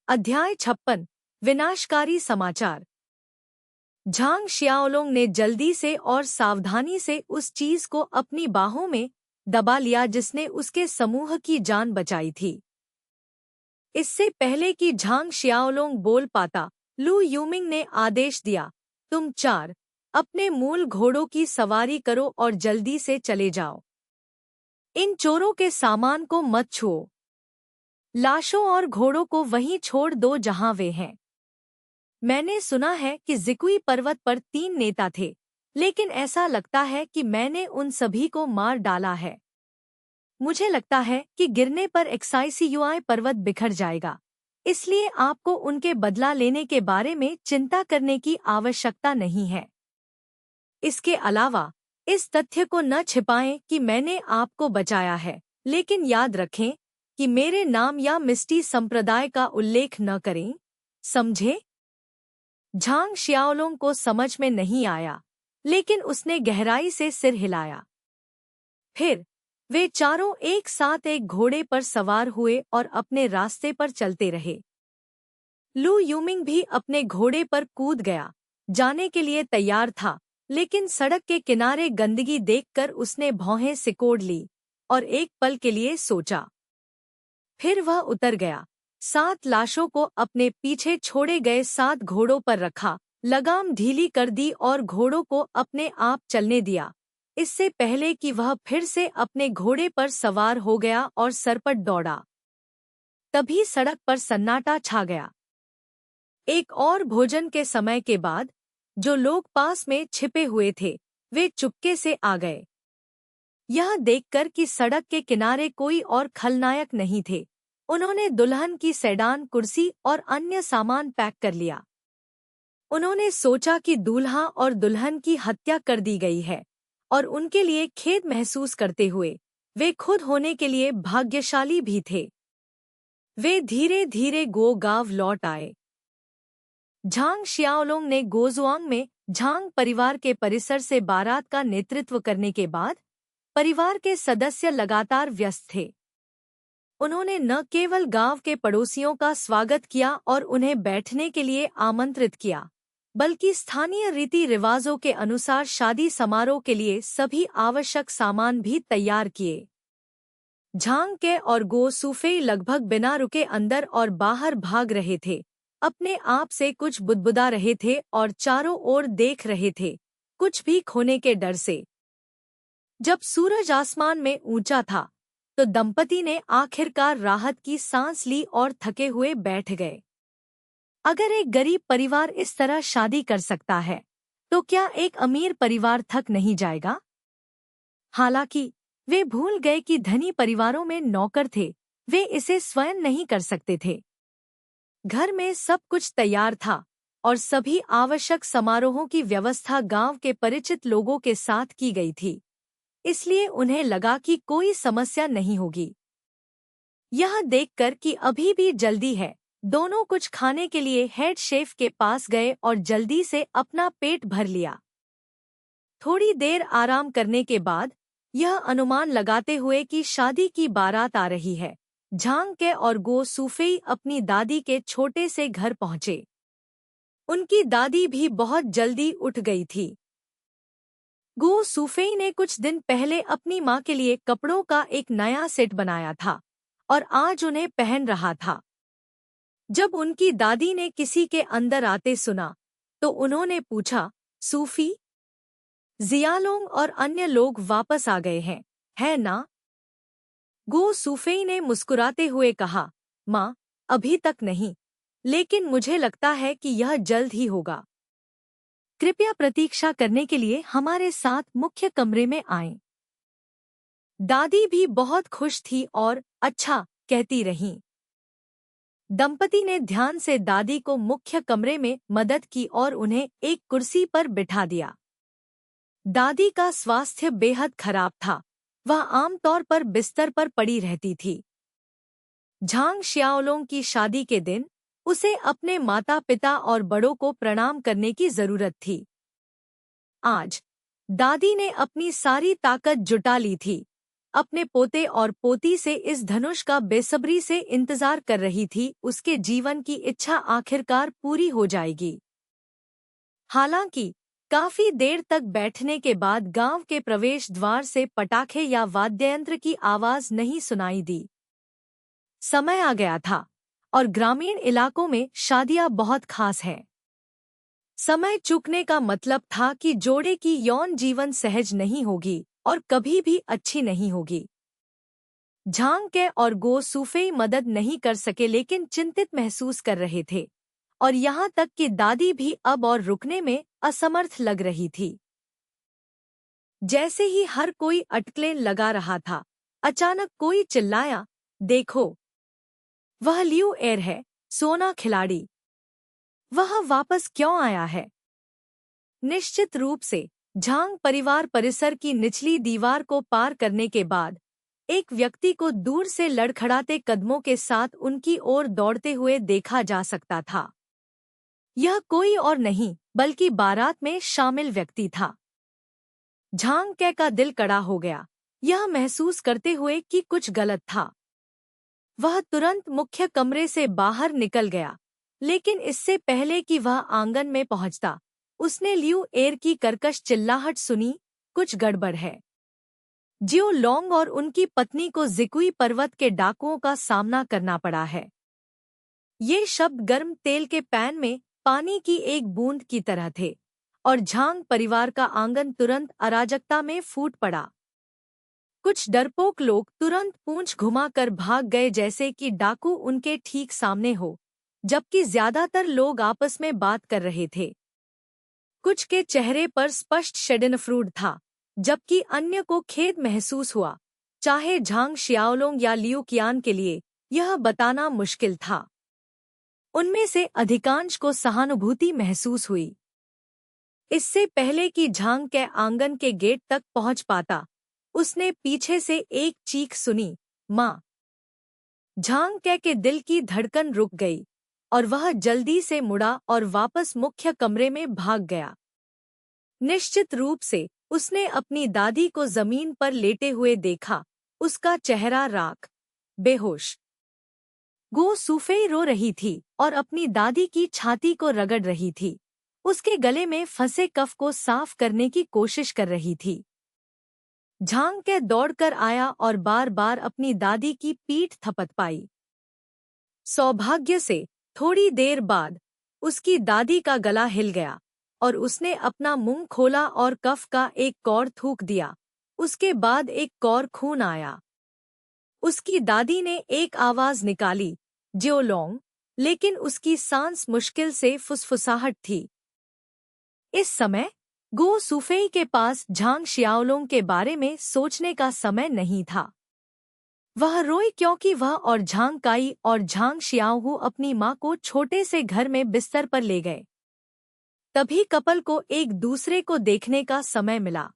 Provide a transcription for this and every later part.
अध्याय 56 विनाशकारी समाचार। झांग शियाओलोंग ने जल्दी से और सावधानी से उस चीज को अपनी बाहों में दबा लिया जिसने उसके समूह की जान बचाई थी। इससे पहले कि झांग शियाओलोंग बोल पाता, लू यूमिंग ने आदेश दिया, तुम चार अपने मूल घोड़ों की सवारी करो और जल्दी से चले जाओ। इन चोरों के सामान को मत छुओ। लाशों और घोड़ों को वहीं छोड़ दो जहां वे हैं। मैंने सुना है कि जिकुई पर्वत पर 3 नेता थे, लेकिन ऐसा लगता है कि मैंने उन सभी को मार डाला है। मुझे लगता है कि गिरने पर एक्साइसियुआई पर्वत बिखर जाएगा, इसलिए आपको उनके बदला लेने के बारे में चिंता करने की आवश्यकता नहीं है। इसके अलावा इस तथ्य को न छिपाएं कि मैंने आपको बचाया है, लेकिन याद रखें कि मेरे नाम या मिस्टी संप्रदाय का उल्लेख न करें, समझे? झांग शियाओलोंग को समझ में नहीं आया, लेकिन उसने गहराई से सिर हिलाया। फिर वे चारों एक साथ एक घोड़े पर सवार हुए और अपने रास्ते पर चलते रहे। लू यूमिंग भी अपने घोड़े पर कूद गया, जाने के लिए तैयार था, लेकिन सड़क के किनारे गंदगी देखकर उसने भौहें सिकोड़ ली और एक पल के लिए सोचा। फिर वह उतर गया, 7 लाशों को अपने पीछे छोड़े गए 7 घोड़ों पर रखा, लगाम ढीली कर दी और घोड़ों को अपने आप चलने दिया, इससे पहले कि वह फिर से अपने घोड़े पर सवार हो गया और सरपट दौड़ा। तभी सड़क पर सन्नाटा छा गया। एक और भोजन के समय के बाद जो लोग पास में छिपे हुए थे, वे चुपके से आ गए। यह देखकर कि सड़क के किनारे कोई और खलनायक नहीं थे, उन्होंने दुल्हन की सेडान कुर्सी और अन्य सामान पैक कर लिया। उन्होंने सोचा कि दूल्हा और दुल्हन की हत्या कर दी गई है, और उनके लिए खेद महसूस करते हुए वे खुद होने के लिए भाग्यशाली भी थे। वे धीरे धीरे गो गांव लौट आए। झांग शियाओलोंग ने गोजुआंग में झांग परिवार के परिसर से बारात का नेतृत्व करने के बाद परिवार के सदस्य लगातार व्यस्त थे। उन्होंने न केवल गांव के पड़ोसियों का स्वागत किया और उन्हें बैठने के लिए आमंत्रित किया, बल्कि स्थानीय रीति रिवाजों के अनुसार शादी समारोह के लिए सभी आवश्यक सामान भी तैयार किए। झांग के और गो सूफेई लगभग बिना रुके अंदर और बाहर भाग रहे थे, अपने आप से कुछ बुदबुदा रहे थे और चारों ओर देख रहे थे, कुछ भी खोने के डर से। जब सूरज आसमान में ऊंचा था तो दंपति ने आखिरकार राहत की सांस ली और थके हुए बैठ गए। अगर एक गरीब परिवार इस तरह शादी कर सकता है, तो क्या एक अमीर परिवार थक नहीं जाएगा? हालांकि वे भूल गए कि धनी परिवारों में नौकर थे, वे इसे स्वयं नहीं कर सकते थे। घर में सब कुछ तैयार था और सभी आवश्यक समारोहों की व्यवस्था गांव के परिचित लोगों के साथ की गई थी, इसलिए उन्हें लगा कि कोई समस्या नहीं होगी। यह देखकर कि अभी भी जल्दी है, दोनों कुछ खाने के लिए हेड शेफ के पास गए और जल्दी से अपना पेट भर लिया। थोड़ी देर आराम करने के बाद, यह अनुमान लगाते हुए कि शादी की बारात आ रही है, झांग के और गो सूफेई अपनी दादी के छोटे से घर पहुंचे। उनकी दादी भी बहुत जल्दी उठ गई थी। गो सूफेई ने कुछ दिन पहले अपनी माँ के लिए कपड़ों का एक नया सेट बनाया था और आज उन्हें पहन रहा था। जब उनकी दादी ने किसी के अंदर आते सुना, तो उन्होंने पूछा, सूफी, जियालोंग और अन्य लोग वापस आ गए हैं, है ना? गो सूफेई ने मुस्कुराते हुए कहा, माँ, अभी तक नहीं, लेकिन मुझे लगता है कि यह जल्द ही होगा। कृपया प्रतीक्षा करने के लिए हमारे साथ मुख्य कमरे में आएं। दादी भी बहुत खुश थी और अच्छा कहती रहीं। दंपति ने ध्यान से दादी को मुख्य कमरे में मदद की और उन्हें एक कुर्सी पर बिठा दिया। दादी का स्वास्थ्य बेहद खराब था, वह आमतौर पर बिस्तर पर पड़ी रहती थी। झांग शियाओलोंग की शादी के दिन उसे अपने माता पिता और बड़ों को प्रणाम करने की जरूरत थी। आज दादी ने अपनी सारी ताकत जुटा ली थी, अपने पोते और पोती से इस धनुष का बेसब्री से इंतजार कर रही थी। उसके जीवन की इच्छा आखिरकार पूरी हो जाएगी। हालांकि काफी देर तक बैठने के बाद गांव के प्रवेश द्वार से पटाखे या वाद्ययंत्र की आवाज नहीं सुनाई दी। समय आ गया था और ग्रामीण इलाकों में शादियां बहुत खास हैं। समय चूकने का मतलब था कि जोड़े की यौन जीवन सहज नहीं होगी और कभी भी अच्छी नहीं होगी। झांग के और गो सूफेई मदद नहीं कर सके लेकिन चिंतित महसूस कर रहे थे और यहाँ तक कि दादी भी अब और रुकने में असमर्थ लग रही थी। जैसे ही हर कोई अटकलें लगा रहा था, अचानक कोई चिल्लाया, देखो, वह लियू एर है, सोना खिलाड़ी। वह वापस क्यों आया है? निश्चित रूप से झांग परिवार परिसर की निचली दीवार को पार करने के बाद एक व्यक्ति को दूर से लड़खड़ाते कदमों के साथ उनकी ओर दौड़ते हुए देखा जा सकता था। यह कोई और नहीं बल्कि बारात में शामिल व्यक्ति था। झांग के का दिल कड़ा हो गया, यह महसूस करते हुए कि कुछ गलत था। वह तुरंत मुख्य कमरे से बाहर निकल गया, लेकिन इससे पहले कि वह आंगन में पहुंचता, उसने लियू एर की कर्कश चिल्लाहट सुनी, कुछ गड़बड़ है। जियो लोंग और उनकी पत्नी को जिकुई पर्वत के डाकुओं का सामना करना पड़ा है। ये शब्द गर्म तेल के पैन में पानी की एक बूंद की तरह थे और झांग परिवार का आंगन तुरंत अराजकता में फूट पड़ा। कुछ डरपोक लोग तुरंत पूंछ घुमाकर भाग गए जैसे कि डाकू उनके ठीक सामने हो, जबकि ज्यादातर लोग आपस में बात कर रहे थे। कुछ के चेहरे पर स्पष्ट शेडेनफ्रूड था, जबकि अन्य को खेद महसूस हुआ। चाहे झांग शियाओलोंग या लियू कियान के लिए यह बताना मुश्किल था। उनमें से अधिकांश को सहानुभूति महसूस हुई। इससे पहले कि झांग के आंगन के गेट तक पहुंच पाता, उसने पीछे से एक चीख सुनी, माँ। झांग के दिल की धड़कन रुक गई और वह जल्दी से मुड़ा और वापस मुख्य कमरे में भाग गया। निश्चित रूप से उसने अपनी दादी को जमीन पर लेटे हुए देखा, उसका चेहरा राख, बेहोश। गो सूफेई रो रही थी और अपनी दादी की छाती को रगड़ रही थी, उसके गले में फंसे कफ को साफ करने की कोशिश कर रही थी। झांग के दौड़कर आया और बार बार अपनी दादी की पीठ थपथपाई। सौभाग्य से थोड़ी देर बाद उसकी दादी का गला हिल गया और उसने अपना मुंह खोला और कफ का एक कौर थूक दिया। उसके बाद एक कौर खून आया। उसकी दादी ने एक आवाज निकाली, जियो लोंग, लेकिन उसकी सांस मुश्किल से फुसफुसाहट थी। इस समय गो सूफेई के पास झांग शियाओलोंग के बारे में सोचने का समय नहीं था। वह रोई क्योंकि वह और झांग काई और झांग शियाओहू अपनी माँ को छोटे से घर में बिस्तर पर ले गए। तभी कपल को एक दूसरे को देखने का समय मिला।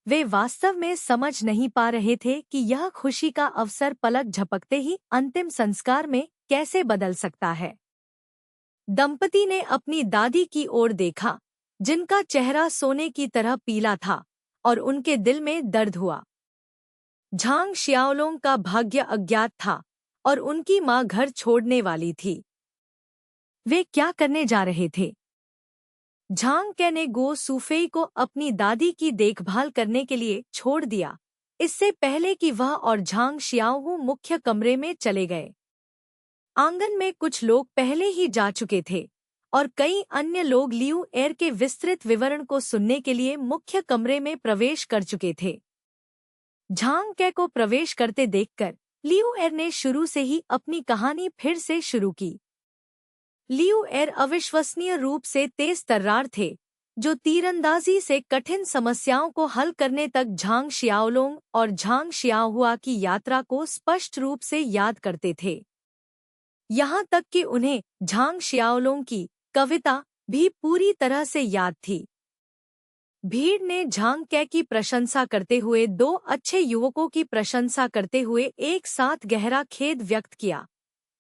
वे वास्तव में समझ नहीं पा रहे थे कि यह खुशी का अवसर पलक झपकते ही अंतिम संस्कार में कैसे बदल सकता है। दंपति ने अपनी दादी की ओर देखा, जिनका चेहरा सोने की तरह पीला था, और उनके दिल में दर्द हुआ। झांग शियाओलोंग का भाग्य अज्ञात था और उनकी माँ घर छोड़ने वाली थी। वे क्या करने जा रहे थे? झांग के ने गो सूफेई को अपनी दादी की देखभाल करने के लिए छोड़ दिया, इससे पहले कि वह और झांग शियाओहू मुख्य कमरे में चले गए। आंगन में कुछ लोग पहले ही जा चुके थे और कई अन्य लोग लियू एर के विस्तृत विवरण को सुनने के लिए मुख्य कमरे में प्रवेश कर चुके थे। झांग के को प्रवेश करते देखकर लियू एर ने शुरू से ही अपनी कहानी फिर से शुरू की। लियू एर अविश्वसनीय रूप से तेज तर्रार थे, जो तीरंदाजी से कठिन समस्याओं को हल करने तक झांग शियाओलोंग और झांग शियाओहुआ की यात्रा को स्पष्ट रूप से याद करते थे। यहाँ तक कि उन्हें झांग शियाओलोंग की कविता भी पूरी तरह से याद थी। भीड़ ने झांग के की प्रशंसा करते हुए दो अच्छे युवकों की प्रशंसा करते हुए एक साथ गहरा खेद व्यक्त किया,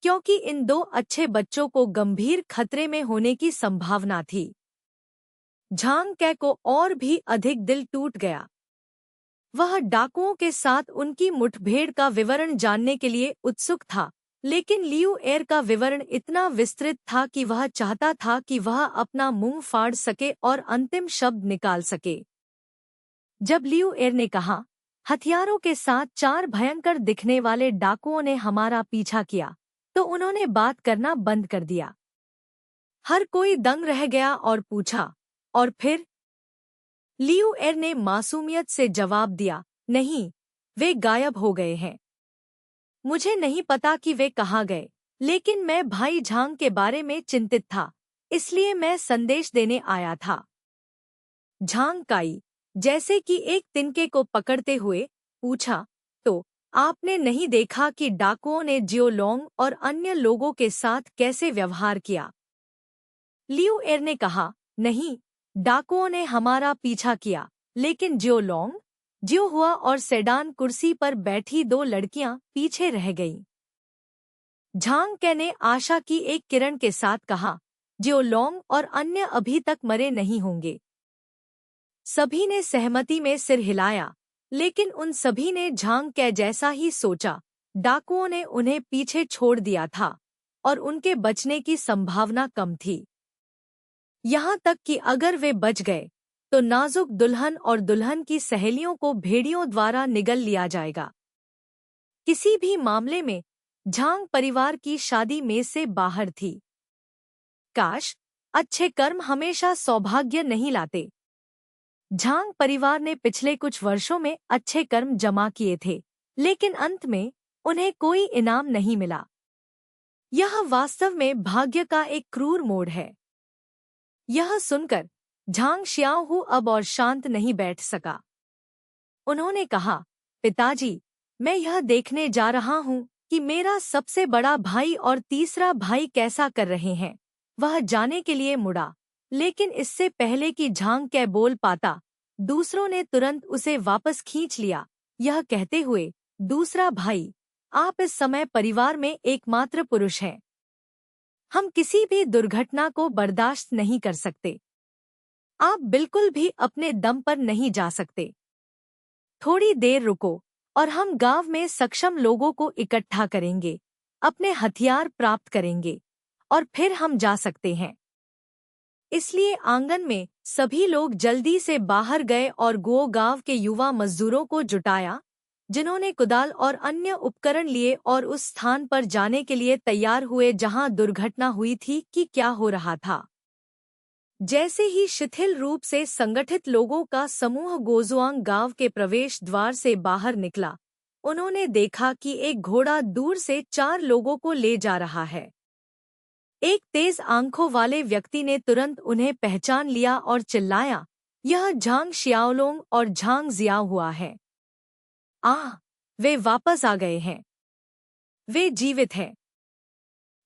क्योंकि इन दो अच्छे बच्चों को गंभीर खतरे में होने की संभावना थी। झांग के को और भी अधिक दिल टूट गया। वह डाकुओं के साथ उनकी मुठभेड़ का विवरण जानने के लिए उत्सुक था, लेकिन लियू एयर का विवरण इतना विस्तृत था कि वह चाहता था कि वह अपना मुंह फाड़ सके और अंतिम शब्द निकाल सके। जब लियू एयर ने कहा, हथियारों के साथ 4 भयंकर दिखने वाले डाकुओं ने हमारा पीछा किया, तो उन्होंने बात करना बंद कर दिया। हर कोई दंग रह गया और पूछा, और फिर? लियू एयर ने मासूमियत से जवाब दिया, नहीं, वे गायब हो गए हैं। मुझे नहीं पता कि वे कहाँ गए, लेकिन मैं भाई झांग के बारे में चिंतित था, इसलिए मैं संदेश देने आया था। झांग काई, जैसे कि एक तिनके को पकड़ते हुए, पूछा, तो आपने नहीं देखा कि डाकुओं ने जियोलोंग और अन्य लोगों के साथ कैसे व्यवहार किया? लियू एर ने कहा, नहीं, डाकुओं ने हमारा पीछा किया, लेकिन जियोलोंग, जियोहुआ और सेडान कुर्सी पर बैठी 2 लड़कियां पीछे रह गईं। झांग के ने आशा की एक किरण के साथ कहा, जियोलोंग और अन्य अभी तक मरे नहीं होंगे। सभी ने सहमति में सिर हिलाया, लेकिन उन सभी ने झांग के जैसा ही सोचा। डाकुओं ने उन्हें पीछे छोड़ दिया था और उनके बचने की संभावना कम थी। यहाँ तक कि अगर वे बच गए तो नाजुक दुल्हन और दुल्हन की सहेलियों को भेड़ियों द्वारा निगल लिया जाएगा। किसी भी मामले में झांग परिवार की शादी में से बाहर थी। काश, अच्छे कर्म हमेशा सौभाग्य नहीं लाते। झांग परिवार ने पिछले कुछ वर्षों में अच्छे कर्म जमा किए थे, लेकिन अंत में उन्हें कोई इनाम नहीं मिला। यह वास्तव में भाग्य का एक क्रूर मोड़ है। यह सुनकर झांग शियाओहू अब और शांत नहीं बैठ सका। उन्होंने कहा, पिताजी, मैं यह देखने जा रहा हूँ कि मेरा सबसे बड़ा भाई और तीसरा भाई कैसा कर रहे हैं। वह जाने के लिए मुड़ा, लेकिन इससे पहले कि झांग के बोल पाता, दूसरों ने तुरंत उसे वापस खींच लिया, यह कहते हुए, दूसरा भाई, आप इस समय परिवार में एकमात्र पुरुष हैं। हम किसी भी दुर्घटना को बर्दाश्त नहीं कर सकते। आप बिल्कुल भी अपने दम पर नहीं जा सकते। थोड़ी देर रुको और हम गांव में सक्षम लोगों को इकट्ठा करेंगे, अपने हथियार प्राप्त करेंगे और फिर हम जा सकते हैं। इसलिए आंगन में सभी लोग जल्दी से बाहर गए और गो गांव के युवा मजदूरों को जुटाया, जिन्होंने कुदाल और अन्य उपकरण लिए और उस स्थान पर जाने के लिए तैयार हुए जहां दुर्घटना हुई थी कि क्या हो रहा था। जैसे ही शिथिल रूप से संगठित लोगों का समूह गोजुआंग गांव के प्रवेश द्वार से बाहर निकला, उन्होंने देखा कि एक घोड़ा दूर से 4 लोगों को ले जा रहा है। एक तेज आंखों वाले व्यक्ति ने तुरंत उन्हें पहचान लिया और चिल्लाया, यह झांग शियाओलोंग और झांग जियाओहुआ है। आह, वे वापस आ गए हैं। वे जीवित हैं।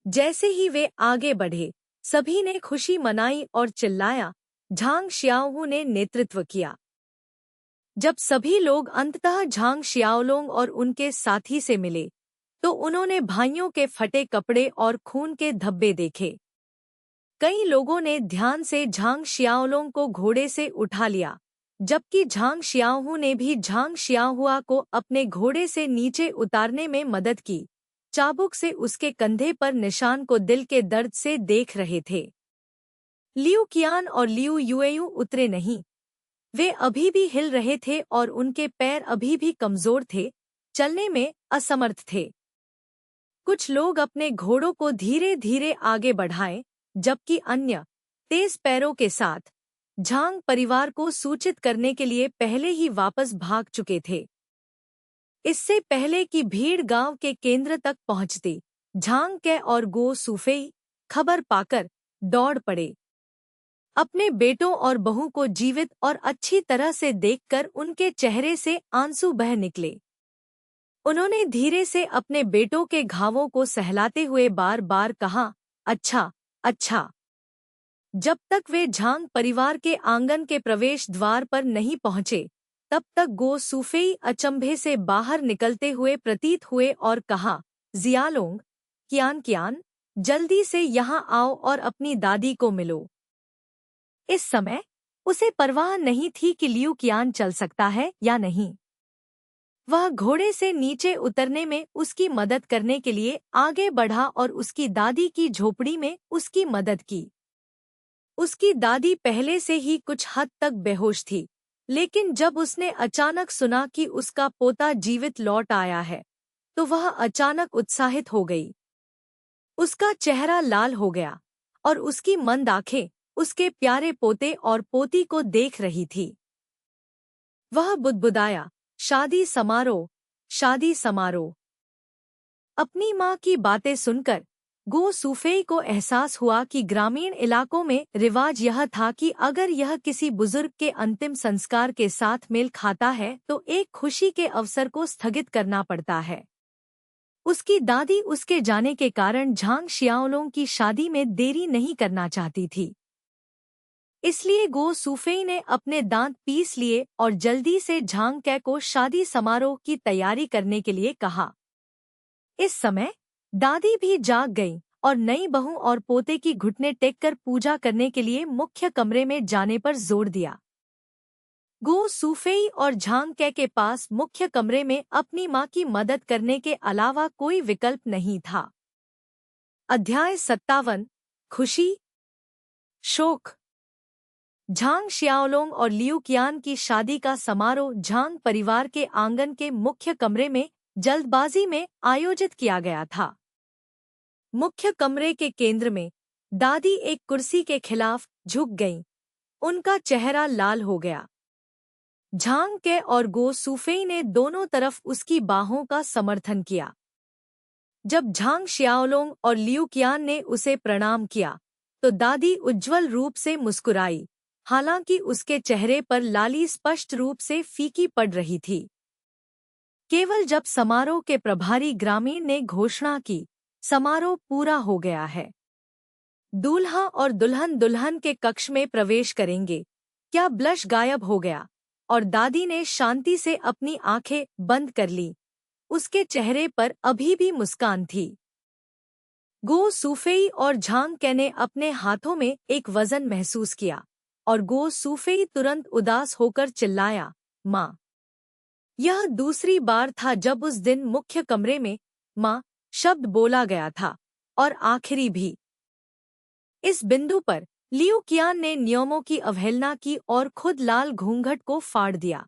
जैसे ही वे आगे बढ़े, सभी ने खुशी मनाई और चिल्लाया, झांग शियाओहू ने नेतृत्व किया। जब सभी लोग अंततः झांग शियाओलोंग और उनके साथी से मिले, तो उन्होंने भाइयों के फटे कपड़े और खून के धब्बे देखे। कई लोगों ने ध्यान से झांग शियाओलोंग को घोड़े से उठा लिया, जबकि झांग शियाओहू ने भी झांग शियाओहुआ को अपने घोड़े से नीचे उतारने में मदद की। चाबुक से उसके कंधे पर निशान को दिल के दर्द से देख रहे थे। लियू कियान और लियू युएयू उतरे नहीं। वे अभी भी हिल रहे थे और उनके पैर अभी भी कमजोर थे, चलने में असमर्थ थे। कुछ लोग अपने घोड़ों को धीरे धीरे आगे बढ़ाए, जबकि अन्य तेज पैरों के साथ झांग परिवार को सूचित करने के लिए पहले ही वापस भाग चुके थे। इससे पहले कि भीड़ गांव के केंद्र तक पहुंचती, झांग के और गो सूफेई खबर पाकर दौड़ पड़े। अपने बेटों और बहू को जीवित और अच्छी तरह से देखकर उनके चेहरे से आंसू बह निकले। उन्होंने धीरे से अपने बेटों के घावों को सहलाते हुए बार बार कहा, अच्छा, अच्छा। जब तक वे झांग परिवार के आंगन के प्रवेश द्वार पर नहीं पहुंचे, तब तक गो सूफेई अचंभे से बाहर निकलते हुए प्रतीत हुए और कहा, जियालोंग, कियान कियान, जल्दी से यहाँ आओ और अपनी दादी को मिलो। इस समय उसे परवाह नहीं थी कि लियू कियान चल सकता है या नहीं। वह घोड़े से नीचे उतरने में उसकी मदद करने के लिए आगे बढ़ा और उसकी दादी की झोपड़ी में उसकी मदद की। उसकी दादी पहले से ही कुछ हद तक बेहोश थी, लेकिन जब उसने अचानक सुना कि उसका पोता जीवित लौट आया है, तो वह अचानक उत्साहित हो गई। उसका चेहरा लाल हो गया और उसकी मंद आंखें उसके प्यारे पोते और पोती को देख रही थी। वह बुदबुदाया, शादी समारोह, शादी समारोह। अपनी माँ की बातें सुनकर गो सूफेई को एहसास हुआ कि ग्रामीण इलाकों में रिवाज यह था कि अगर यह किसी बुजुर्ग के अंतिम संस्कार के साथ मेल खाता है तो एक खुशी के अवसर को स्थगित करना पड़ता है। उसकी दादी उसके जाने के कारण झांग शियाओलोंग की शादी में देरी नहीं करना चाहती थी। इसलिए गो सूफेई ने अपने दांत पीस लिए और जल्दी से झांग कै को शादी समारोह की तैयारी करने के लिए कहा। इस समय दादी भी जाग गई और नई बहू और पोते की घुटने टेककर पूजा करने के लिए मुख्य कमरे में जाने पर जोर दिया। गो सूफेई और झांग कै के पास मुख्य कमरे में अपनी मां की मदद करने के अलावा कोई विकल्प नहीं था। अध्याय 57 खुशी शोक। झांग शियाओलोंग और लियू कियान की शादी का समारोह झांग परिवार के आंगन के मुख्य कमरे में जल्दबाजी में आयोजित किया गया था। मुख्य कमरे के केंद्र में दादी एक कुर्सी के खिलाफ झुक गईं। उनका चेहरा लाल हो गया। झांग के और गो सूफेई ने दोनों तरफ उसकी बाहों का समर्थन किया। जब झांग शियाओलोंग और लियू कियान ने उसे प्रणाम किया तो दादी उज्ज्वल रूप से मुस्कुराई, हालांकि उसके चेहरे पर लाली स्पष्ट रूप से फीकी पड़ रही थी। केवल जब समारोह के प्रभारी ग्रामीण ने घोषणा की, समारोह पूरा हो गया है, दूल्हा और दुल्हन दुल्हन के कक्ष में प्रवेश करेंगे, क्या ब्लश गायब हो गया और दादी ने शांति से अपनी आंखें बंद कर ली। उसके चेहरे पर अभी भी मुस्कान थी। गो सूफेई और झांग कै ने अपने हाथों में एक वजन महसूस किया और गो सूफेई तुरंत उदास होकर चिल्लाया, माँ। यह दूसरी बार था जब उस दिन मुख्य कमरे में माँ शब्द बोला गया था, और आखिरी भी। इस बिंदु पर लियू कियान ने नियमों की अवहेलना की और खुद लाल घूंघट को फाड़ दिया।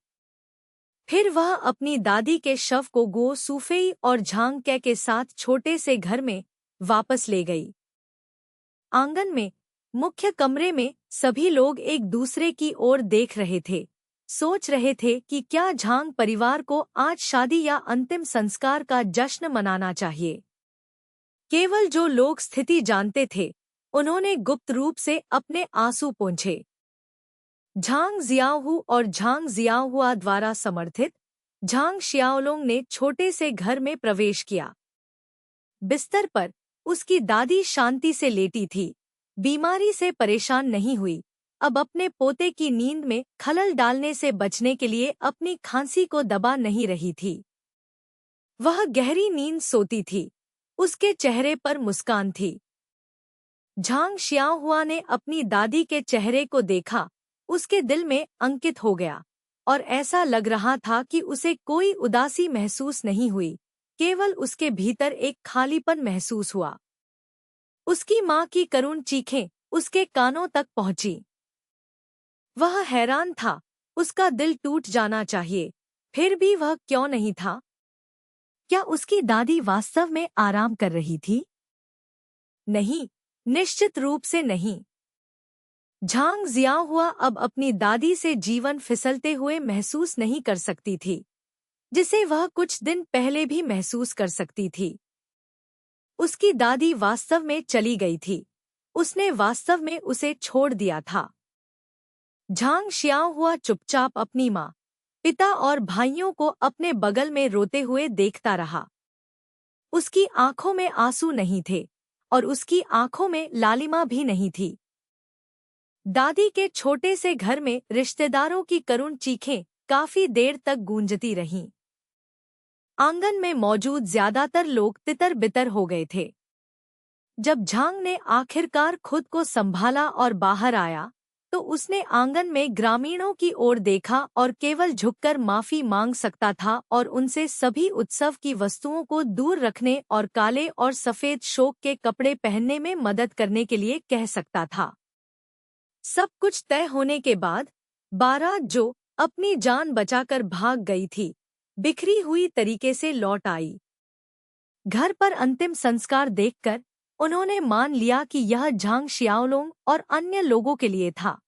फिर वह अपनी दादी के शव को गो सूफेई और झांग कै के साथ छोटे से घर में वापस ले गई। आंगन में मुख्य कमरे में सभी लोग एक दूसरे की ओर देख रहे थे, सोच रहे थे कि क्या झांग परिवार को आज शादी या अंतिम संस्कार का जश्न मनाना चाहिए। केवल जो लोग स्थिति जानते थे उन्होंने गुप्त रूप से अपने आंसू पोंछे। झांग जियाओहू और झांग जियाओहुआ द्वारा समर्थित झांग शियाओलोंग ने छोटे से घर में प्रवेश किया। बिस्तर पर उसकी दादी शांति से लेटी थी, बीमारी से परेशान नहीं हुई, अब अपने पोते की नींद में खलल डालने से बचने के लिए अपनी खांसी को दबा नहीं रही थी। वह गहरी नींद सोती थी, उसके चेहरे पर मुस्कान थी। झांग शियाओहुआ ने अपनी दादी के चेहरे को देखा, उसके दिल में अंकित हो गया और ऐसा लग रहा था कि उसे कोई उदासी महसूस नहीं हुई, केवल उसके भीतर एक खालीपन महसूस हुआ। उसकी माँ की करुण चीखें उसके कानों तक पहुंची। वह हैरान था, उसका दिल टूट जाना चाहिए, फिर भी वह क्यों नहीं था? क्या उसकी दादी वास्तव में आराम कर रही थी? नहीं, निश्चित रूप से नहीं। झांग जियाओहुआ अब अपनी दादी से जीवन फिसलते हुए महसूस नहीं कर सकती थी, जिसे वह कुछ दिन पहले भी महसूस कर सकती थी। उसकी दादी वास्तव में चली गई थी, उसने वास्तव में उसे छोड़ दिया था। झांग शियाओहुआ चुपचाप अपनी माँ, पिता और भाइयों को अपने बगल में रोते हुए देखता रहा। उसकी आंखों में आंसू नहीं थे और उसकी आंखों में लालिमा भी नहीं थी। दादी के छोटे से घर में रिश्तेदारों की करुण चीखें काफी देर तक गूंजती रहीं। आंगन में मौजूद ज्यादातर लोग तितर-बितर हो गए थे। जब झांग ने आखिरकार खुद को संभाला और बाहर आया, तो उसने आंगन में ग्रामीणों की ओर देखा और केवल झुककर माफी मांग सकता था और उनसे सभी उत्सव की वस्तुओं को दूर रखने और काले और सफेद शोक के कपड़े पहनने में मदद करने के लिए कह सकता था। सब कुछ तय होने के बाद बारात, जो अपनी जान बचाकर भाग गई थी, बिखरी हुई तरीके से लौट आई। घर पर अंतिम संस्कार देखकर उन्होंने मान लिया कि यह झांग शियाओलोंग और अन्य लोगों के लिए था।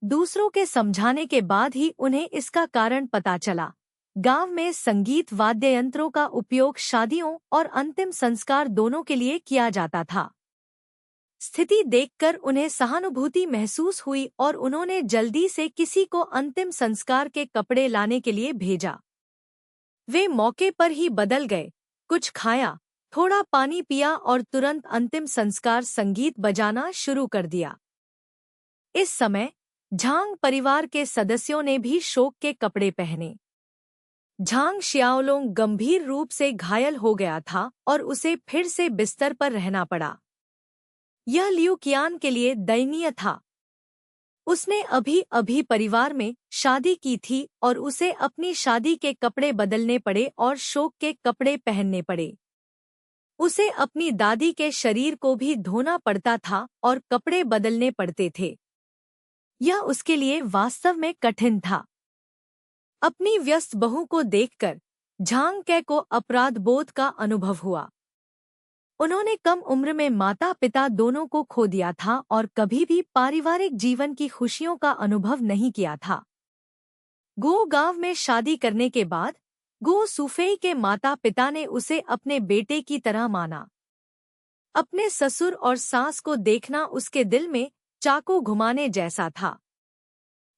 दूसरों के समझाने के बाद ही उन्हें इसका कारण पता चला। गांव में संगीत वाद्ययंत्रों का उपयोग शादियों और अंतिम संस्कार दोनों के लिए किया जाता था। स्थिति देखकर उन्हें सहानुभूति महसूस हुई और उन्होंने जल्दी से किसी को अंतिम संस्कार के कपड़े लाने के लिए भेजा। वे मौके पर ही बदल गए, कुछ खाया, थोड़ा पानी पिया और तुरंत अंतिम संस्कार संगीत बजाना शुरू कर दिया। इस समय झांग परिवार के सदस्यों ने भी शोक के कपड़े पहने। झांग शियाओलोंग गंभीर रूप से घायल हो गया था और उसे फिर से बिस्तर पर रहना पड़ा। यह लियू कियान के लिए दयनीय था। उसने अभी अभी परिवार में शादी की थी और उसे अपनी शादी के कपड़े बदलने पड़े और शोक के कपड़े पहनने पड़े। उसे अपनी दादी के शरीर को भी धोना पड़ता था और कपड़े बदलने पड़ते थे। यह उसके लिए वास्तव में कठिन था। अपनी व्यस्त बहू को देखकर झांग कै को अपराध बोध का अनुभव हुआ। उन्होंने कम उम्र में माता पिता दोनों को खो दिया था और कभी भी पारिवारिक जीवन की खुशियों का अनुभव नहीं किया था। गो गांव में शादी करने के बाद गो सुफेई के माता पिता ने उसे अपने बेटे की तरह माना। अपने ससुर और सास को देखना उसके दिल में चाकू घुमाने जैसा था।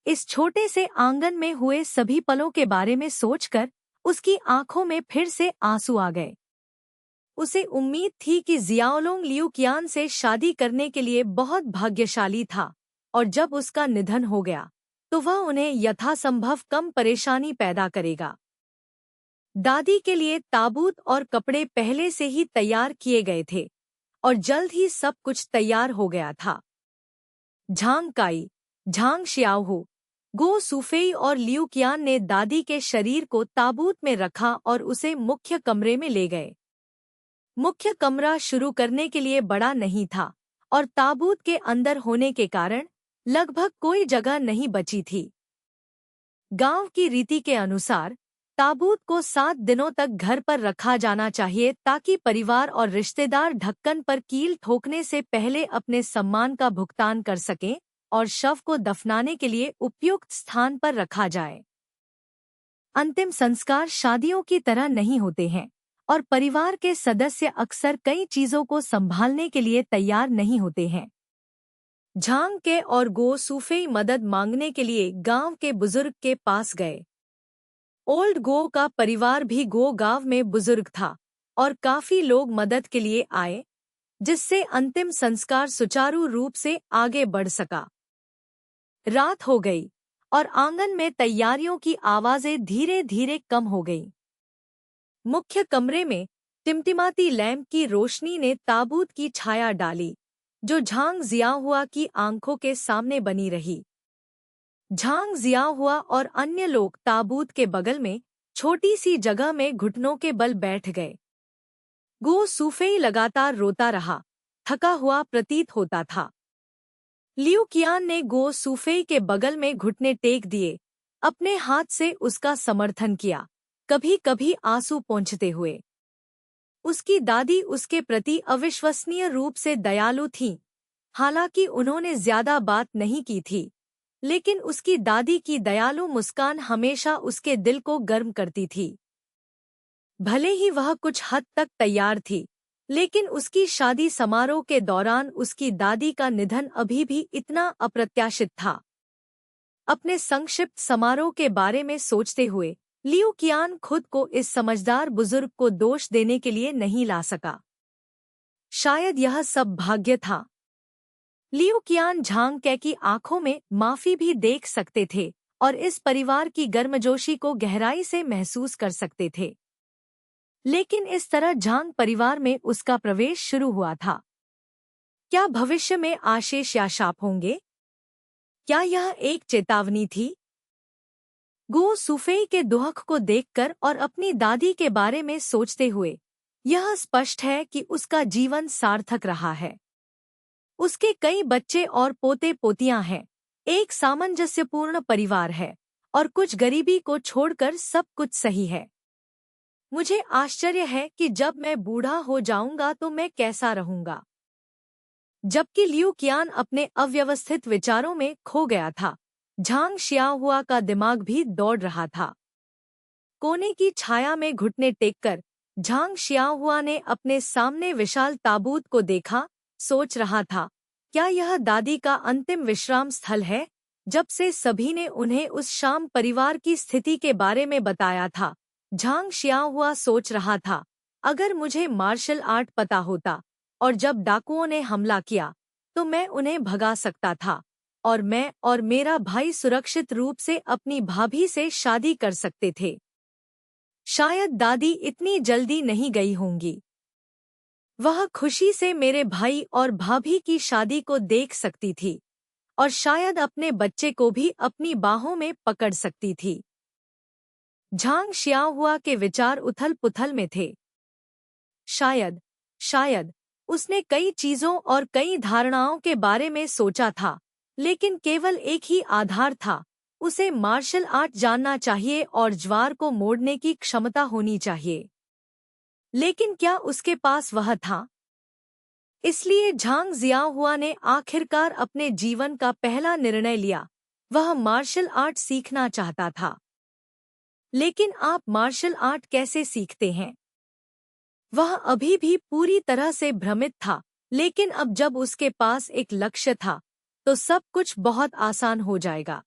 इस छोटे से आंगन में हुए सभी पलों के बारे में सोचकर उसकी आंखों में फिर से आंसू आ गए। उसे उम्मीद थी कि जियाओलोंग लियू कियान से शादी करने के लिए बहुत भाग्यशाली था और जब उसका निधन हो गया तो वह उन्हें यथासंभव कम परेशानी पैदा करेगा। दादी के लिए ताबूत और कपड़े पहले से ही तैयार किए गए थे और जल्द ही सब कुछ तैयार हो गया था। झांग काई, झांग शियाओहू, गो सुफेई और लियू कियान ने दादी के शरीर को ताबूत में रखा और उसे मुख्य कमरे में ले गए। मुख्य कमरा शुरू करने के लिए बड़ा नहीं था और ताबूत के अंदर होने के कारण लगभग कोई जगह नहीं बची थी। गांव की रीति के अनुसार ताबूत को 7 दिनों तक घर पर रखा जाना चाहिए ताकि परिवार और रिश्तेदार ढक्कन पर कील ठोकने से पहले अपने सम्मान का भुगतान कर सकें और शव को दफनाने के लिए उपयुक्त स्थान पर रखा जाए। अंतिम संस्कार शादियों की तरह नहीं होते हैं और परिवार के सदस्य अक्सर कई चीजों को संभालने के लिए तैयार नहीं होते हैं। झांग के और गो सुफेई मदद मांगने के लिए गांव के बुजुर्ग के पास गए। ओल्ड गो का परिवार भी गो गांव में बुजुर्ग था और काफी लोग मदद के लिए आए, जिससे अंतिम संस्कार सुचारू रूप से आगे बढ़ सका। रात हो गई और आंगन में तैयारियों की आवाजें धीरे धीरे कम हो गईं। मुख्य कमरे में टिमटिमाती लैंप की रोशनी ने ताबूत की छाया डाली, जो झांग जियाहुआ की आंखों के सामने बनी रही। झांग जियाहुआ और अन्य लोग ताबूत के बगल में छोटी सी जगह में घुटनों के बल बैठ गए। गो सुफेई लगातार रोता रहा, थका हुआ प्रतीत होता था। लियू कियान ने गो सुफेई के बगल में घुटने टेक दिए, अपने हाथ से उसका समर्थन किया, कभी कभी आंसू पोंछते हुए। उसकी दादी उसके प्रति अविश्वसनीय रूप से दयालु थीं। हालांकि उन्होंने ज्यादा बात नहीं की थी, लेकिन उसकी दादी की दयालु मुस्कान हमेशा उसके दिल को गर्म करती थी। भले ही वह कुछ हद तक तैयार थी, लेकिन उसकी शादी समारोह के दौरान उसकी दादी का निधन अभी भी इतना अप्रत्याशित था। अपने संक्षिप्त समारोह के बारे में सोचते हुए लियू कियान खुद को इस समझदार बुजुर्ग को दोष देने के लिए नहीं ला सका। शायद यह सब भाग्य था। लियू कियान झांग कै की आंखों में माफी भी देख सकते थे और इस परिवार की गर्मजोशी को गहराई से महसूस कर सकते थे। लेकिन इस तरह झांग परिवार में उसका प्रवेश शुरू हुआ था। क्या भविष्य में आशीष या शाप होंगे? क्या यह एक चेतावनी थी? गो सुफेई के दुख को देखकर और अपनी दादी के बारे में सोचते हुए यह स्पष्ट है कि उसका जीवन सार्थक रहा है। उसके कई बच्चे और पोते पोतियां हैं, एक सामंजस्यपूर्ण परिवार है और कुछ गरीबी को छोड़कर सब कुछ सही है। मुझे आश्चर्य है कि जब मैं बूढ़ा हो जाऊंगा तो मैं कैसा रहूंगा। जबकि लियू कियान अपने अव्यवस्थित विचारों में खो गया था, झांग शियाओहुआ का दिमाग भी दौड़ रहा था। कोने की छाया में घुटने टेककर झांग शियाओहुआ ने अपने सामने विशाल ताबूत को देखा, सोच रहा था, क्या यह दादी का अंतिम विश्राम स्थल है? जब से सभी ने उन्हें उस शाम परिवार की स्थिति के बारे में बताया था, झांग शियाओहुआ सोच रहा था, अगर मुझे मार्शल आर्ट पता होता और जब डाकुओं ने हमला किया तो मैं उन्हें भगा सकता था और मैं और मेरा भाई सुरक्षित रूप से अपनी भाभी से शादी कर सकते थे। शायद दादी इतनी जल्दी नहीं गई होंगी। वह खुशी से मेरे भाई और भाभी की शादी को देख सकती थी और शायद अपने बच्चे को भी अपनी बाहों में पकड़ सकती थी। झांग शियाओहुआ के विचार उथल-पुथल में थे। शायद उसने कई चीजों और कई धारणाओं के बारे में सोचा था, लेकिन केवल एक ही आधार था, उसे मार्शल आर्ट जानना चाहिए और ज्वार को मोड़ने की क्षमता होनी चाहिए। लेकिन क्या उसके पास वह था? इसलिए झांग जियाओहुआ ने आखिरकार अपने जीवन का पहला निर्णय लिया। वह मार्शल आर्ट सीखना चाहता था। लेकिन आप मार्शल आर्ट कैसे सीखते हैं? वह अभी भी पूरी तरह से भ्रमित था, लेकिन अब जब उसके पास एक लक्ष्य था, तो सब कुछ बहुत आसान हो जाएगा।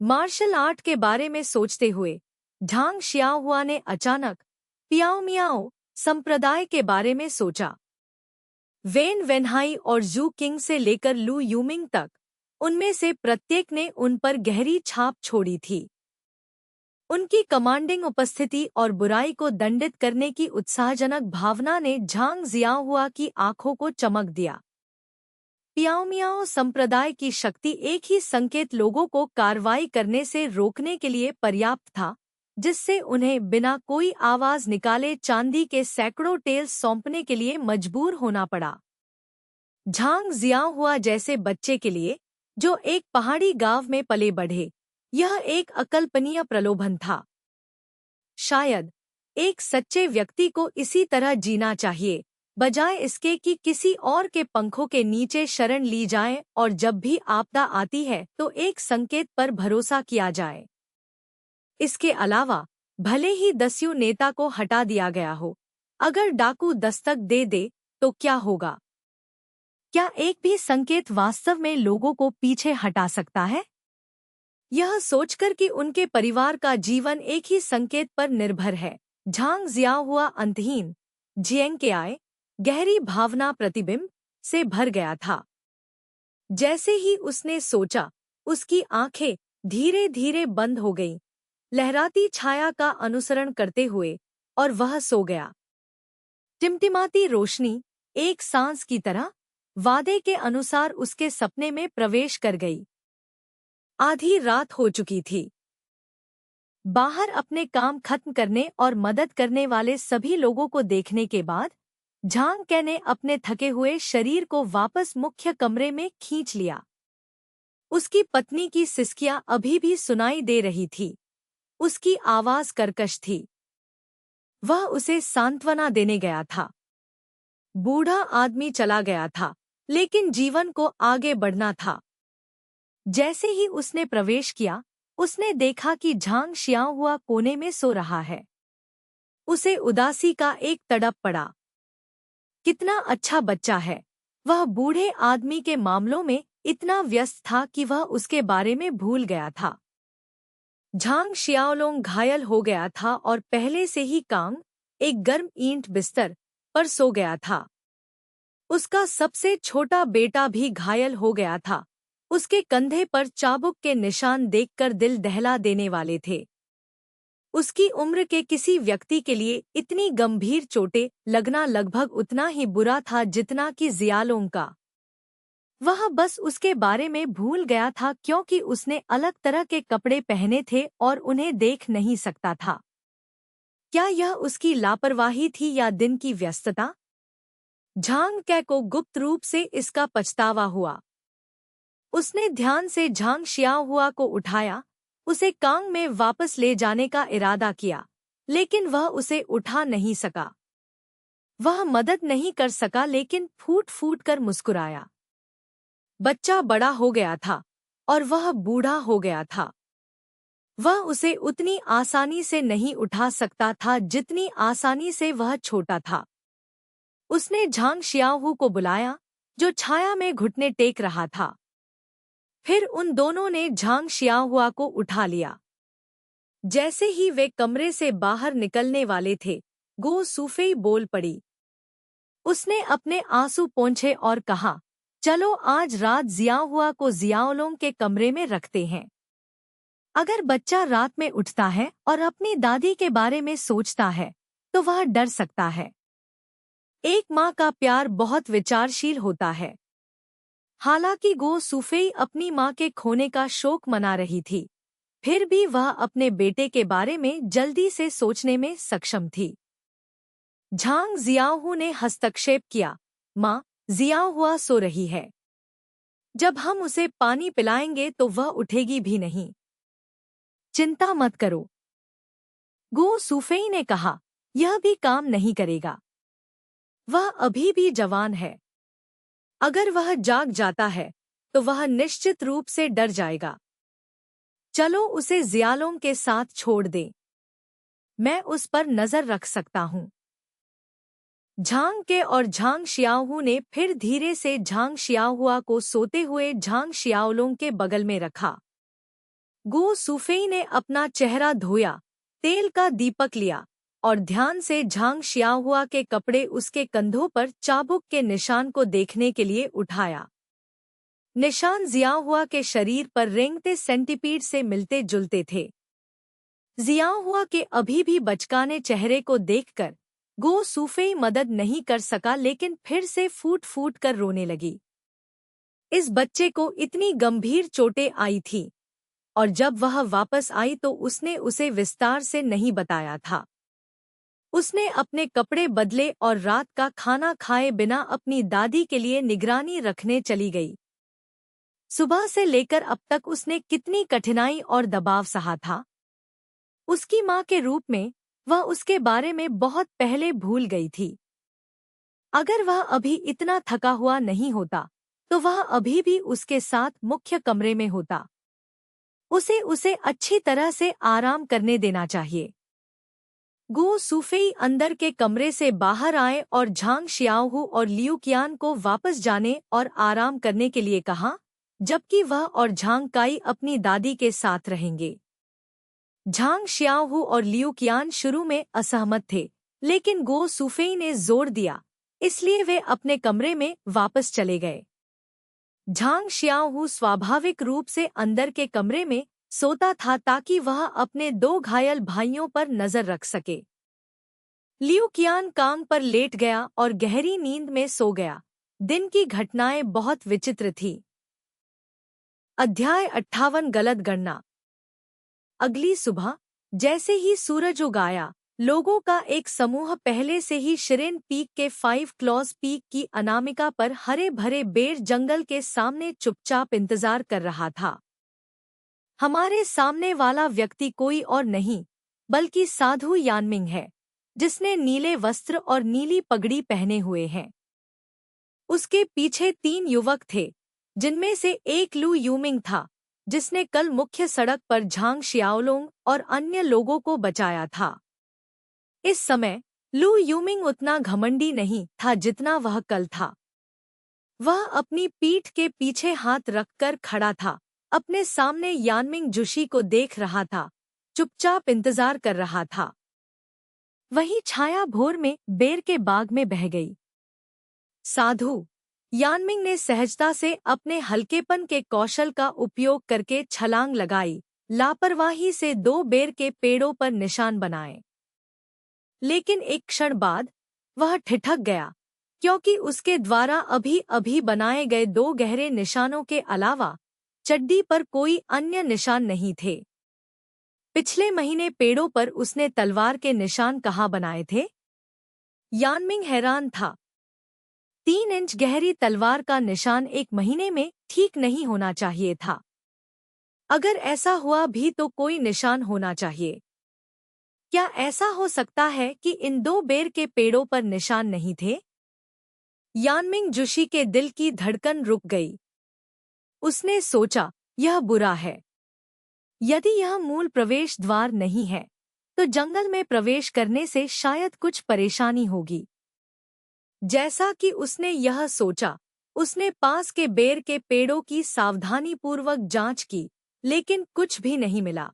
मार्शल आर्ट के बारे में सोचते हुए झांग शियाओहुआ ने अचानक पियाओ मियाओ संप्रदाय के बारे में सोचा। वेन वेनहाई और जू किंग से लेकर लू यूमिंग तक, उनमें से प्रत्येक ने उन पर गहरी छाप छोड़ी थी। उनकी कमांडिंग उपस्थिति और बुराई को दंडित करने की उत्साहजनक भावना ने झांग जियाओहुआ की आंखों को चमक दिया। पियाओमियाओ संप्रदाय की शक्ति एक ही संकेत लोगों को कार्रवाई करने से रोकने के लिए पर्याप्त था, जिससे उन्हें बिना कोई आवाज निकाले चांदी के सैकड़ों टेल्स सौंपने के लिए मजबूर होना पड़ा। झांग जियाओहुआ जैसे बच्चे के लिए, जो एक पहाड़ी गांव में पले बढ़े, यह एक अकल्पनीय प्रलोभन था। शायद एक सच्चे व्यक्ति को इसी तरह जीना चाहिए, बजाय इसके कि किसी और के पंखों के नीचे शरण ली जाए और जब भी आपदा आती है तो एक संकेत पर भरोसा किया जाए। इसके अलावा, भले ही दस्यु नेता को हटा दिया गया हो, अगर डाकू दस्तक दे दे तो क्या होगा? क्या एक भी संकेत वास्तव में लोगों को पीछे हटा सकता है? यह सोचकर कि उनके परिवार का जीवन एक ही संकेत पर निर्भर है, झांग जियाओहुआ अंतहीन जियंग के आए गहरी भावना प्रतिबिंब से भर गया था। जैसे ही उसने सोचा, उसकी आंखें धीरे धीरे बंद हो गईं, लहराती छाया का अनुसरण करते हुए, और वह सो गया। टिमटिमाती रोशनी एक सांस की तरह वादे के अनुसार उसके सपने में प्रवेश कर गई। आधी रात हो चुकी थी। बाहर अपने काम खत्म करने और मदद करने वाले सभी लोगों को देखने के बाद झांग के ने अपने थके हुए शरीर को वापस मुख्य कमरे में खींच लिया। उसकी पत्नी की सिसकियां अभी भी सुनाई दे रही थी। उसकी आवाज कर्कश थी। वह उसे सांत्वना देने गया था। बूढ़ा आदमी चला गया था, लेकिन जीवन को आगे बढ़ना था। जैसे ही उसने प्रवेश किया, उसने देखा कि झांग शियाओहुआ कोने में सो रहा है। उसे उदासी का एक तड़प पड़ा। कितना अच्छा बच्चा है। वह बूढ़े आदमी के मामलों में इतना व्यस्त था कि वह उसके बारे में भूल गया था। झांग शियाओलोंग घायल हो गया था और पहले से ही कांग एक गर्म ईंट बिस्तर पर सो गया था। उसका सबसे छोटा बेटा भी घायल हो गया था। उसके कंधे पर चाबुक के निशान देखकर दिल दहला देने वाले थे। उसकी उम्र के किसी व्यक्ति के लिए इतनी गंभीर चोटें लगना लगभग उतना ही बुरा था जितना कि जियालोंग का। वह बस उसके बारे में भूल गया था क्योंकि उसने अलग तरह के कपड़े पहने थे और उन्हें देख नहीं सकता था। क्या यह उसकी लापरवाही थी या दिन की व्यस्तता? झांग कै को गुप्त रूप से इसका पछतावा हुआ। उसने ध्यान से झांग शियाओहुआ को उठाया, उसे कांग में वापस ले जाने का इरादा किया, लेकिन वह उसे उठा नहीं सका। वह मदद नहीं कर सका लेकिन फूट फूट कर मुस्कुराया। बच्चा बड़ा हो गया था और वह बूढ़ा हो गया था। वह उसे उतनी आसानी से नहीं उठा सकता था जितनी आसानी से वह छोटा था। उसने झांग शियाओहू को बुलाया, जो छाया में घुटने टेक रहा था। फिर उन दोनों ने झांग शियाओहुआ को उठा लिया। जैसे ही वे कमरे से बाहर निकलने वाले थे, गो सूफेई बोल पड़ी। उसने अपने आंसू पोंछे और कहा, चलो आज रात जियाओहुआ को जियाओलोंग के कमरे में रखते हैं। अगर बच्चा रात में उठता है और अपनी दादी के बारे में सोचता है, तो वह डर सकता है। एक माँ का प्यार बहुत विचारशील होता है। हालांकि गो सूफेई अपनी माँ के खोने का शोक मना रही थी, फिर भी वह अपने बेटे के बारे में जल्दी से सोचने में सक्षम थी। झांग जियाओहू ने हस्तक्षेप किया, माँ, जियाओहुआ सो रही है। जब हम उसे पानी पिलाएंगे तो वह उठेगी भी नहीं। चिंता मत करो। गो सूफेई ने कहा, यह भी काम नहीं करेगा। वह अभी भी जवान है। अगर वह जाग जाता है, तो वह निश्चित रूप से डर जाएगा। चलो उसे जियालोंग के साथ छोड़ दें। मैं उस पर नजर रख सकता हूँ। झांग के और झांग शियाओहू ने फिर धीरे से झांग शियाओहुआ को सोते हुए झांग शियाओलोंग के बगल में रखा। गो सूफेई ने अपना चेहरा धोया, तेल का दीपक लिया और ध्यान से झांग शियाओहुआ के कपड़े उसके कंधों पर चाबुक के निशान को देखने के लिए उठाया। निशान जियाओहुआ के शरीर पर रेंगते सेंटीपीड से मिलते जुलते थे। जियाओहुआ के अभी भी बचकाने चेहरे को देखकर गो सूफेई मदद नहीं कर सका, लेकिन फिर से फूट फूट कर रोने लगी। इस बच्चे को इतनी गंभीर चोटें आई थी और जब वह वापस आई तो उसने उसे विस्तार से नहीं बताया था। उसने अपने कपड़े बदले और रात का खाना खाए बिना अपनी दादी के लिए निगरानी रखने चली गई। सुबह से लेकर अब तक उसने कितनी कठिनाई और दबाव सहा था। उसकी माँ के रूप में वह उसके बारे में बहुत पहले भूल गई थी। अगर वह अभी इतना थका हुआ नहीं होता, तो वह अभी भी उसके साथ मुख्य कमरे में होता। उसे अच्छी तरह से आराम करने देना चाहिए। गो सूफेई अंदर के कमरे से बाहर आए और झांग शियाओहू और लियू कियान को वापस जाने और आराम करने के लिए कहा, जबकि वह और झांग काई अपनी दादी के साथ रहेंगे। झांग शियाओहू और लियू कियान शुरू में असहमत थे, लेकिन गो सूफेई ने जोर दिया, इसलिए वे अपने कमरे में वापस चले गए। झांग शियाओहू स्वाभाविक रूप से अंदर के कमरे में सोता था ताकि वह अपने दो घायल भाइयों पर नजर रख सके। लियू कियान कांग पर लेट गया और गहरी नींद में सो गया। दिन की घटनाएं बहुत विचित्र थी। अध्याय 58 गलत गणना। अगली सुबह जैसे ही सूरज उग आया, लोगों का एक समूह पहले से ही शिरेन पीक के 5 क्लॉज पीक की अनामिका पर हरे भरे बेर जंगल के सामने चुपचाप इंतजार कर रहा था। हमारे सामने वाला व्यक्ति कोई और नहीं बल्कि साधु यानमिंग है, जिसने नीले वस्त्र और नीली पगड़ी पहने हुए हैं। उसके पीछे 3 युवक थे, जिनमें से एक लू यूमिंग था, जिसने कल मुख्य सड़क पर झांग शियाओलोंग और अन्य लोगों को बचाया था। इस समय लू यूमिंग उतना घमंडी नहीं था जितना वह कल था। वह अपनी पीठ के पीछे हाथ रखकर खड़ा था, अपने सामने यानमिंग जुशी को देख रहा था, चुपचाप इंतजार कर रहा था। वही छाया भोर में बेर के बाग में बह गई। साधु यानमिंग ने सहजता से अपने हल्केपन के कौशल का उपयोग करके छलांग लगाई, लापरवाही से 2 बेर के पेड़ों पर निशान बनाए। लेकिन एक क्षण बाद वह ठिठक गया, क्योंकि उसके द्वारा अभी अभी बनाए गए 2 गहरे निशानों के अलावा चड्डी पर कोई अन्य निशान नहीं थे। पिछले महीने पेड़ों पर उसने तलवार के निशान कहाँ बनाए थे? यानमिंग हैरान था। 3 इंच गहरी तलवार का निशान 1 महीने में ठीक नहीं होना चाहिए था। अगर ऐसा हुआ भी तो कोई निशान होना चाहिए। क्या ऐसा हो सकता है कि इन 2 बेर के पेड़ों पर निशान नहीं थे? यानमिंग जुशी के दिल की धड़कन रुक गई। उसने सोचा, यह बुरा है। यदि यह मूल प्रवेश द्वार नहीं है, तो जंगल में प्रवेश करने से शायद कुछ परेशानी होगी। जैसा कि उसने यह सोचा, उसने पास के बेर के पेड़ों की सावधानीपूर्वक जांच की, लेकिन कुछ भी नहीं मिला।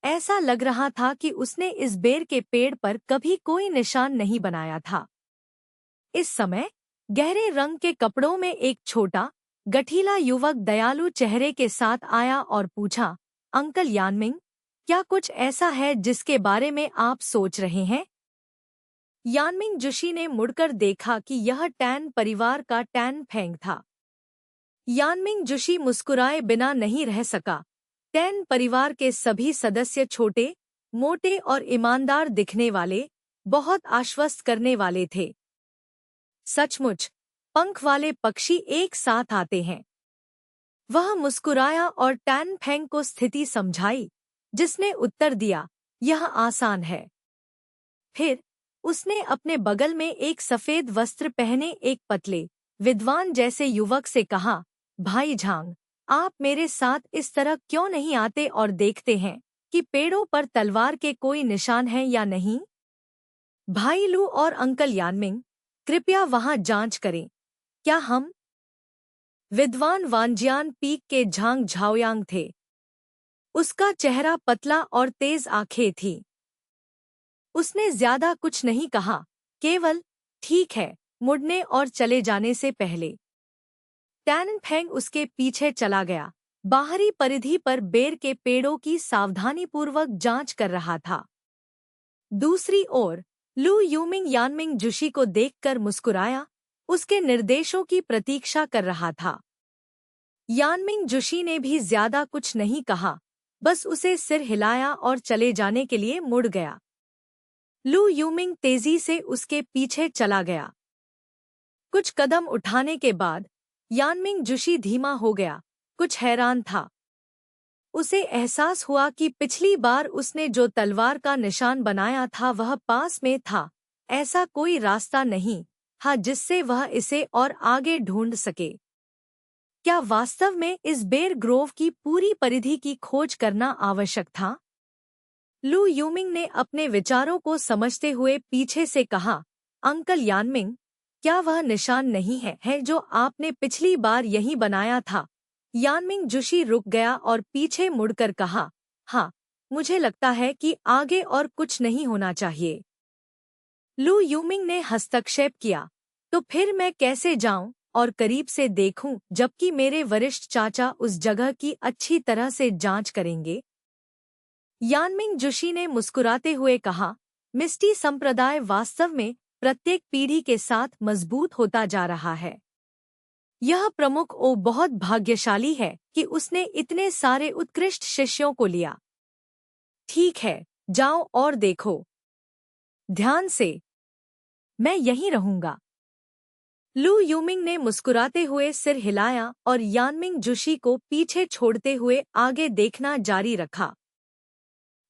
ऐसा लग रहा था कि उसने इस बेर के पेड़ पर कभी कोई निशान नहीं बनाया था। इस समय गहरे रंग के कपड़ों में एक छोटा, गठीला युवक दयालु चेहरे के साथ आया और पूछा, अंकल यानमिंग, क्या कुछ ऐसा है जिसके बारे में आप सोच रहे हैं? यानमिंग जुशी ने मुड़कर देखा कि यह टैन परिवार का टैन फेंग था। यानमिंग जुशी मुस्कुराए बिना नहीं रह सका। टैन परिवार के सभी सदस्य छोटे, मोटे और ईमानदार दिखने वाले, बहुत आश्वस्त करने वाले थे। सचमुच, पंख वाले पक्षी एक साथ आते हैं। वह मुस्कुराया और टैन फेंग को स्थिति समझाई, जिसने उत्तर दिया, यह आसान है। फिर उसने अपने बगल में एक सफेद वस्त्र पहने एक पतले, विद्वान जैसे युवक से कहा, भाई झांग, आप मेरे साथ इस तरह क्यों नहीं आते और देखते हैं कि पेड़ों पर तलवार के कोई निशान हैं या नहीं? भाई लू और अंकल यानमिंग, कृपया वहां जांच करें। क्या हम? विद्वान वानजियान पीक के झांग झाओयांग थे। उसका चेहरा पतला और तेज आंखें थीं। उसने ज्यादा कुछ नहीं कहा, केवल ठीक है मुड़ने और चले जाने से पहले। टैन फेंग उसके पीछे चला गया, बाहरी परिधि पर बेर के पेड़ों की सावधानीपूर्वक जांच कर रहा था। दूसरी ओर लू यूमिंग यानमिंग जुशी को देखकर मुस्कुराया, उसके निर्देशों की प्रतीक्षा कर रहा था। यानमिंग जुशी ने भी ज्यादा कुछ नहीं कहा, बस उसे सिर हिलाया और चले जाने के लिए मुड़ गया। लू यूमिंग तेजी से उसके पीछे चला गया। कुछ कदम उठाने के बाद यानमिंग जुशी धीमा हो गया, कुछ हैरान था। उसे एहसास हुआ कि पिछली बार उसने जो तलवार का निशान बनाया था वह पास में था। ऐसा कोई रास्ता नहीं था जिससे वह इसे और आगे ढूंढ सके। क्या वास्तव में इस बेर ग्रोव की पूरी परिधि की खोज करना आवश्यक था? लू यूमिंग ने अपने विचारों को समझते हुए पीछे से कहा, अंकल यानमिंग, क्या वह निशान नहीं है जो आपने पिछली बार यहीं बनाया था? यानमिंग जुशी रुक गया और पीछे मुड़कर कहा, हाँ, मुझे लगता है कि आगे और कुछ नहीं होना चाहिए। लू यूमिंग ने हस्तक्षेप किया, तो फिर मैं कैसे जाऊं और करीब से देखूं जबकि मेरे वरिष्ठ चाचा उस जगह की अच्छी तरह से जांच करेंगे? यानमिंग जुशी ने मुस्कुराते हुए कहा, मिस्टी संप्रदाय वास्तव में प्रत्येक पीढ़ी के साथ मजबूत होता जा रहा है। यह प्रमुख बहुत भाग्यशाली है कि उसने इतने सारे उत्कृष्ट शिष्यों को लिया। ठीक है, जाओ और देखो। ध्यान से। मैं यहीं रहूंगा। लू यूमिंग ने मुस्कुराते हुए सिर हिलाया और यानमिंग जुशी को पीछे छोड़ते हुए आगे देखना जारी रखा।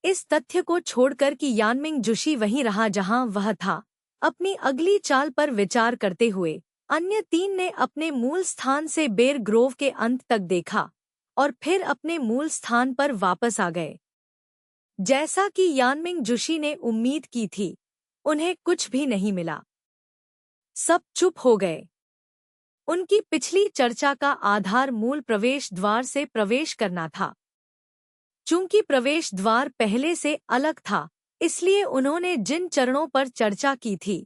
इस तथ्य को छोड़कर कि यानमिंग जुशी वहीं रहा जहां वह था, अपनी अगली चाल पर विचार करते हुए अन्य 3 ने अपने मूल स्थान से बेर ग्रोव के अंत तक देखा और फिर अपने मूल स्थान पर वापस आ गए। जैसा कि यानमिंग जुशी ने उम्मीद की थी, उन्हें कुछ भी नहीं मिला। सब चुप हो गए। उनकी पिछली चर्चा का आधार मूल प्रवेश द्वार से प्रवेश करना था। चूंकि प्रवेश द्वार पहले से अलग था, इसलिए उन्होंने जिन चरणों पर चर्चा की थी,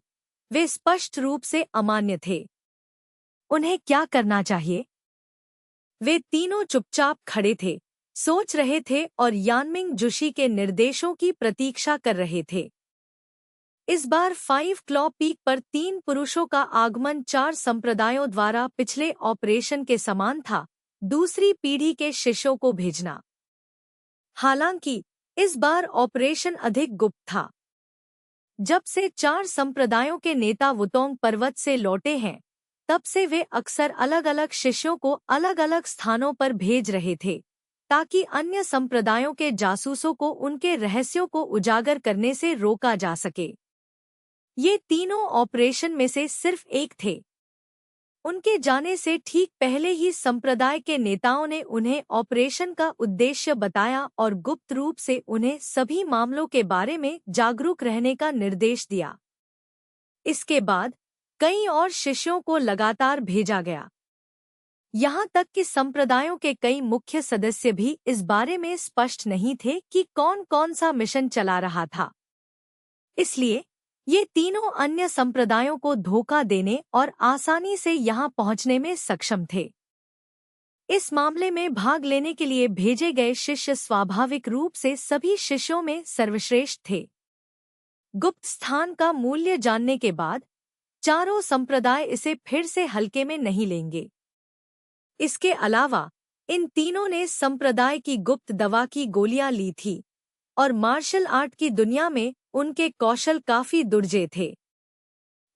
वे स्पष्ट रूप से अमान्य थे। उन्हें क्या करना चाहिए? वे तीनों चुपचाप खड़े थे, सोच रहे थे और यानमिंग जुशी के निर्देशों की प्रतीक्षा कर रहे थे। इस बार 5 क्लॉ पीक पर 3 पुरुषों का आगमन 4 संप्रदायों द्वारा पिछले ऑपरेशन के समान था, दूसरी पीढ़ी के शिष्यों को भेजना। हालांकि इस बार ऑपरेशन अधिक गुप्त था। जब से 4 संप्रदायों के नेता वुतोंग पर्वत से लौटे हैं, तब से वे अक्सर अलग अलग शिष्यों को अलग अलग स्थानों पर भेज रहे थे, ताकि अन्य संप्रदायों के जासूसों को उनके रहस्यों को उजागर करने से रोका जा सके। ये तीनों ऑपरेशन में से सिर्फ एक थे। उनके जाने से ठीक पहले ही संप्रदाय के नेताओं ने उन्हें ऑपरेशन का उद्देश्य बताया और गुप्त रूप से उन्हें सभी मामलों के बारे में जागरूक रहने का निर्देश दिया। इसके बाद कई और शिष्यों को लगातार भेजा गया। यहाँ तक कि संप्रदायों के कई मुख्य सदस्य भी इस बारे में स्पष्ट नहीं थे कि कौन कौन सा मिशन चला रहा था। इसलिए ये तीनों अन्य संप्रदायों को धोखा देने और आसानी से यहाँ पहुँचने में सक्षम थे। इस मामले में भाग लेने के लिए भेजे गए शिष्य स्वाभाविक रूप से सभी शिष्यों में सर्वश्रेष्ठ थे। गुप्त स्थान का मूल्य जानने के बाद चारों संप्रदाय इसे फिर से हल्के में नहीं लेंगे। इसके अलावा इन तीनों ने संप्रदाय की गुप्त दवा की गोलियां ली थी और मार्शल आर्ट की दुनिया में उनके कौशल काफी दुर्जे थे।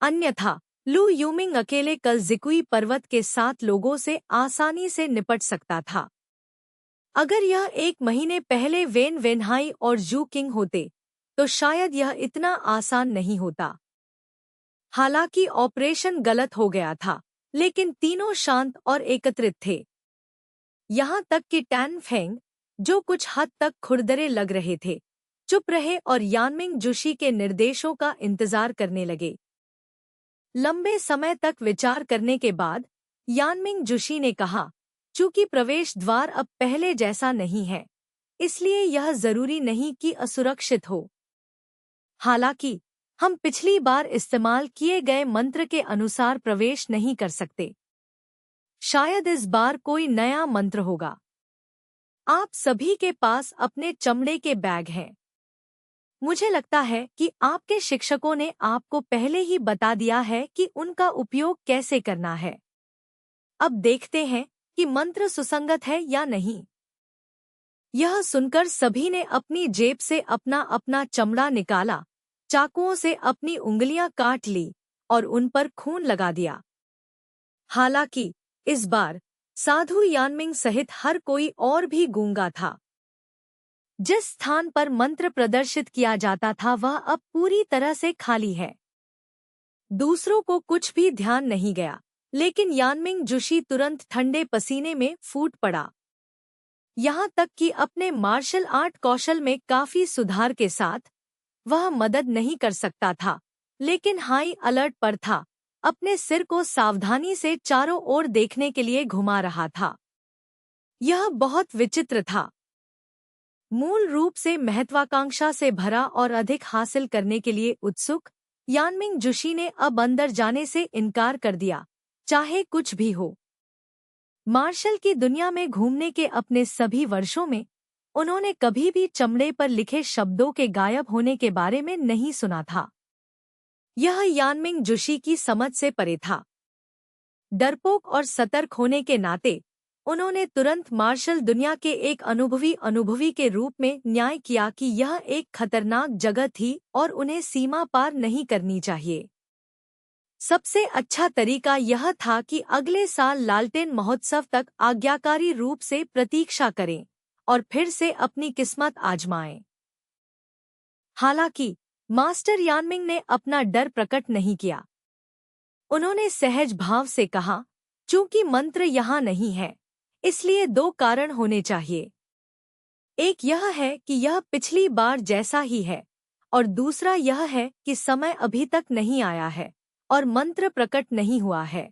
अन्यथा लू यूमिंग अकेले कल जिकुई पर्वत के 7 लोगों से आसानी से निपट सकता था। अगर यह 1 महीने पहले वेन वेनहाई और जू किंग होते तो शायद यह इतना आसान नहीं होता। हालांकि ऑपरेशन गलत हो गया था, लेकिन तीनों शांत और एकत्रित थे। यहाँ तक कि टैन फेंग, जो कुछ हद तक खुरदरे लग रहे थे, चुप रहे और यानमिंग जुशी के निर्देशों का इंतजार करने लगे। लंबे समय तक विचार करने के बाद यानमिंग जुशी ने कहा, चूंकि प्रवेश द्वार अब पहले जैसा नहीं है, इसलिए यह जरूरी नहीं कि असुरक्षित हो। हालांकि हम पिछली बार इस्तेमाल किए गए मंत्र के अनुसार प्रवेश नहीं कर सकते। शायद इस बार कोई नया मंत्र होगा। आप सभी के पास अपने चमड़े के बैग हैं। मुझे लगता है कि आपके शिक्षकों ने आपको पहले ही बता दिया है कि उनका उपयोग कैसे करना है। अब देखते हैं कि मंत्र सुसंगत है या नहीं। यह सुनकर सभी ने अपनी जेब से अपना अपना चमड़ा निकाला, चाकुओं से अपनी उंगलियां काट ली और उन पर खून लगा दिया। हालांकि इस बार साधु यानमिंग सहित हर कोई और भी गूंगा था। जिस स्थान पर मंत्र प्रदर्शित किया जाता था वह अब पूरी तरह से खाली है। दूसरों को कुछ भी ध्यान नहीं गया, लेकिन यानमिंग जुशी तुरंत ठंडे पसीने में फूट पड़ा। यहाँ तक कि अपने मार्शल आर्ट कौशल में काफी सुधार के साथ वह मदद नहीं कर सकता था, लेकिन हाई अलर्ट पर था, अपने सिर को सावधानी से चारों ओर देखने के लिए घुमा रहा था। यह बहुत विचित्र था। मूल रूप से महत्वाकांक्षा से भरा और अधिक हासिल करने के लिए उत्सुक यानमिंग जुशी ने अब अंदर जाने से इनकार कर दिया, चाहे कुछ भी हो। मार्शल की दुनिया में घूमने के अपने सभी वर्षों में उन्होंने कभी भी चमड़े पर लिखे शब्दों के गायब होने के बारे में नहीं सुना था। यह यानमिंग जुशी की समझ से परे था। डरपोक और सतर्क होने के नाते उन्होंने तुरंत मार्शल दुनिया के एक अनुभवी के रूप में न्याय किया कि यह एक खतरनाक जगह थी और उन्हें सीमा पार नहीं करनी चाहिए। सबसे अच्छा तरीका यह था कि अगले साल लालटेन महोत्सव तक आज्ञाकारी रूप से प्रतीक्षा करें और फिर से अपनी किस्मत आजमाएं। हालांकि मास्टर यानमिंग ने अपना डर प्रकट नहीं किया। उन्होंने सहज भाव से कहा, चूंकि मंत्र यहाँ नहीं है, इसलिए 2 कारण होने चाहिए। एक यह है कि यह पिछली बार जैसा ही है, और दूसरा यह है कि समय अभी तक नहीं आया है और मंत्र प्रकट नहीं हुआ है।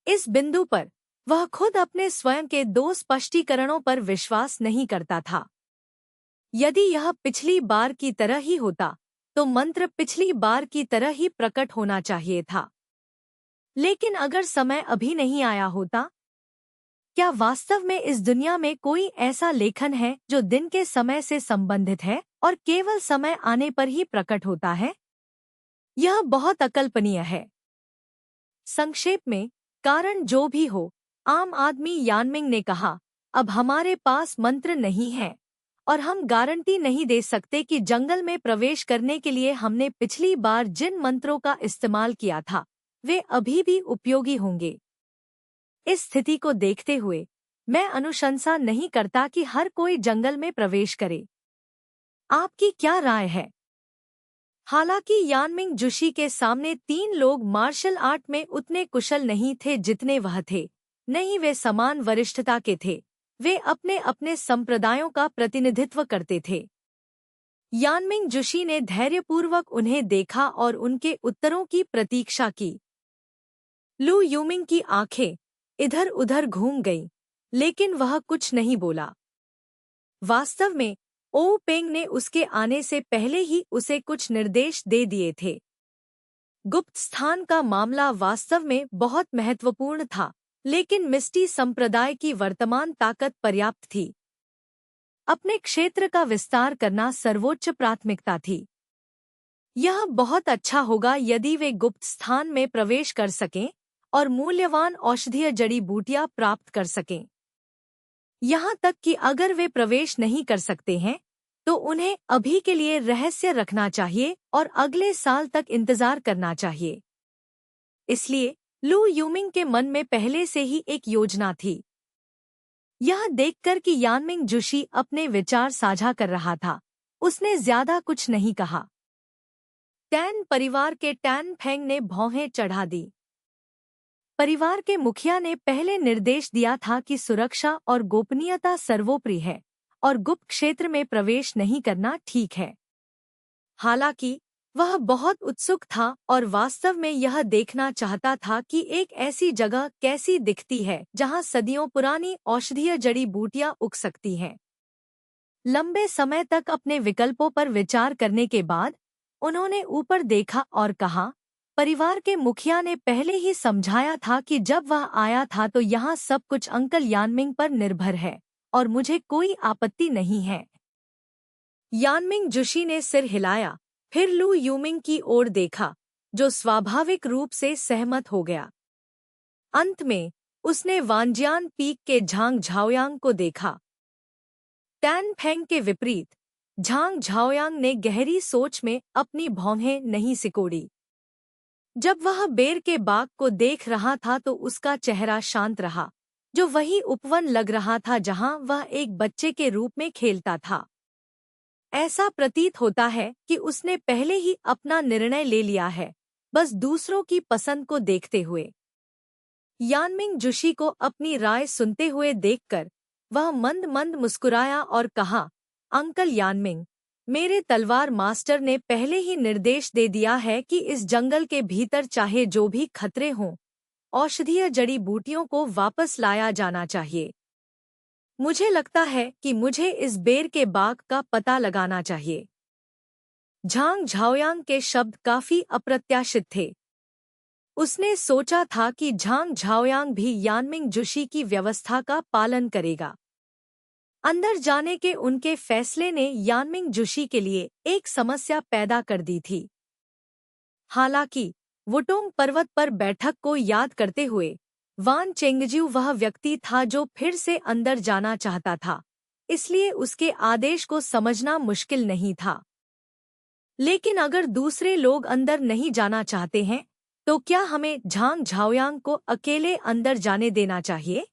इस बिंदु पर वह खुद अपने स्वयं के 2 स्पष्टीकरणों पर विश्वास नहीं करता था। यदि यह पिछली बार की तरह ही होता, तो मंत्र पिछली बार की तरह ही प्रकट होना चाहिए था। लेकिन अगर समय अभी नहीं आया होता, क्या वास्तव में इस दुनिया में कोई ऐसा लेखन है जो दिन के समय से संबंधित है और केवल समय आने पर ही प्रकट होता है? यह बहुत अकल्पनीय है। संक्षेप में, कारण जो भी हो, आम आदमी यानमिंग ने कहा, अब हमारे पास मंत्र नहीं है और हम गारंटी नहीं दे सकते कि जंगल में प्रवेश करने के लिए हमने पिछली बार जिन मंत्रों का इस्तेमाल किया था वे अभी भी उपयोगी होंगे। इस स्थिति को देखते हुए मैं अनुशंसा नहीं करता कि हर कोई जंगल में प्रवेश करे। आपकी क्या राय है? हालांकि यानमिंग जुशी के सामने 3 लोग मार्शल आर्ट में उतने कुशल नहीं थे जितने वह थे, नहीं वे समान वरिष्ठता के थे, वे अपने अपने संप्रदायों का प्रतिनिधित्व करते थे। यानमिंग जुशी ने धैर्यपूर्वक उन्हें देखा और उनके उत्तरों की प्रतीक्षा की। लू यूमिंग की आंखें इधर-उधर घूम गईं, लेकिन वह कुछ नहीं बोला। वास्तव में ओ पेंग ने उसके आने से पहले ही उसे कुछ निर्देश दे दिए थे। गुप्त स्थान का मामला वास्तव में बहुत महत्वपूर्ण था, लेकिन मिस्टी संप्रदाय की वर्तमान ताकत पर्याप्त थी। अपने क्षेत्र का विस्तार करना सर्वोच्च प्राथमिकता थी। यह बहुत अच्छा होगा यदि वे गुप्त स्थान में प्रवेश कर सकें और मूल्यवान औषधीय जड़ी बूटियां प्राप्त कर सकें। यहाँ तक कि अगर वे प्रवेश नहीं कर सकते हैं, तो उन्हें अभी के लिए रहस्य रखना चाहिए और अगले साल तक इंतजार करना चाहिए। इसलिए लू यूमिंग के मन में पहले से ही एक योजना थी। यह देखकर कि यानमिंग जुशी अपने विचार साझा कर रहा था, उसने ज्यादा कुछ नहीं कहा। टैन परिवार के टैन फेंग ने भौहें चढ़ा दी। परिवार के मुखिया ने पहले निर्देश दिया था कि सुरक्षा और गोपनीयता सर्वोपरि है और गुप्त क्षेत्र में प्रवेश नहीं करना ठीक है। हालांकि वह बहुत उत्सुक था और वास्तव में यह देखना चाहता था कि एक ऐसी जगह कैसी दिखती है जहां सदियों पुरानी औषधीय जड़ी बूटियां उग सकती हैं। लंबे समय तक अपने विकल्पों पर विचार करने के बाद उन्होंने ऊपर देखा और कहा, परिवार के मुखिया ने पहले ही समझाया था कि जब वह आया था तो यहाँ सब कुछ अंकल यानमिंग पर निर्भर है और मुझे कोई आपत्ति नहीं है। यानमिंग जुशी ने सिर हिलाया, फिर लू यूमिंग की ओर देखा, जो स्वाभाविक रूप से सहमत हो गया। अंत में उसने वानजियान पीक के झांग झाओयांग को देखा। टैन फेंग के विपरीत, झांग झाओयांग ने गहरी सोच में अपनी भौहें नहीं सिकोड़ी। जब वह बेर के बाग को देख रहा था तो उसका चेहरा शांत रहा, जो वही उपवन लग रहा था जहां वह एक बच्चे के रूप में खेलता था। ऐसा प्रतीत होता है कि उसने पहले ही अपना निर्णय ले लिया है, बस दूसरों की पसंद को देखते हुए। यानमिंग जुशी को अपनी राय सुनते हुए देखकर वह मंद मंद मुस्कुराया और कहा, अंकल यानमिंग, मेरे तलवार मास्टर ने पहले ही निर्देश दे दिया है कि इस जंगल के भीतर चाहे जो भी खतरे हों, औषधीय जड़ी बूटियों को वापस लाया जाना चाहिए। मुझे लगता है कि मुझे इस बेर के बाग का पता लगाना चाहिए। झांग झाओयांग के शब्द काफी अप्रत्याशित थे। उसने सोचा था कि झांग झाओयांग भी यानमिंग जुशी की व्यवस्था का पालन करेगा। अंदर जाने के उनके फैसले ने यानमिंग जुशी के लिए एक समस्या पैदा कर दी थी। हालांकि वुटोंग पर्वत पर बैठक को याद करते हुए वान चेंगज्यू वह व्यक्ति था जो फिर से अंदर जाना चाहता था, इसलिए उसके आदेश को समझना मुश्किल नहीं था। लेकिन अगर दूसरे लोग अंदर नहीं जाना चाहते हैं, तो क्या हमें झांग झाओयांग को अकेले अंदर जाने देना चाहिए?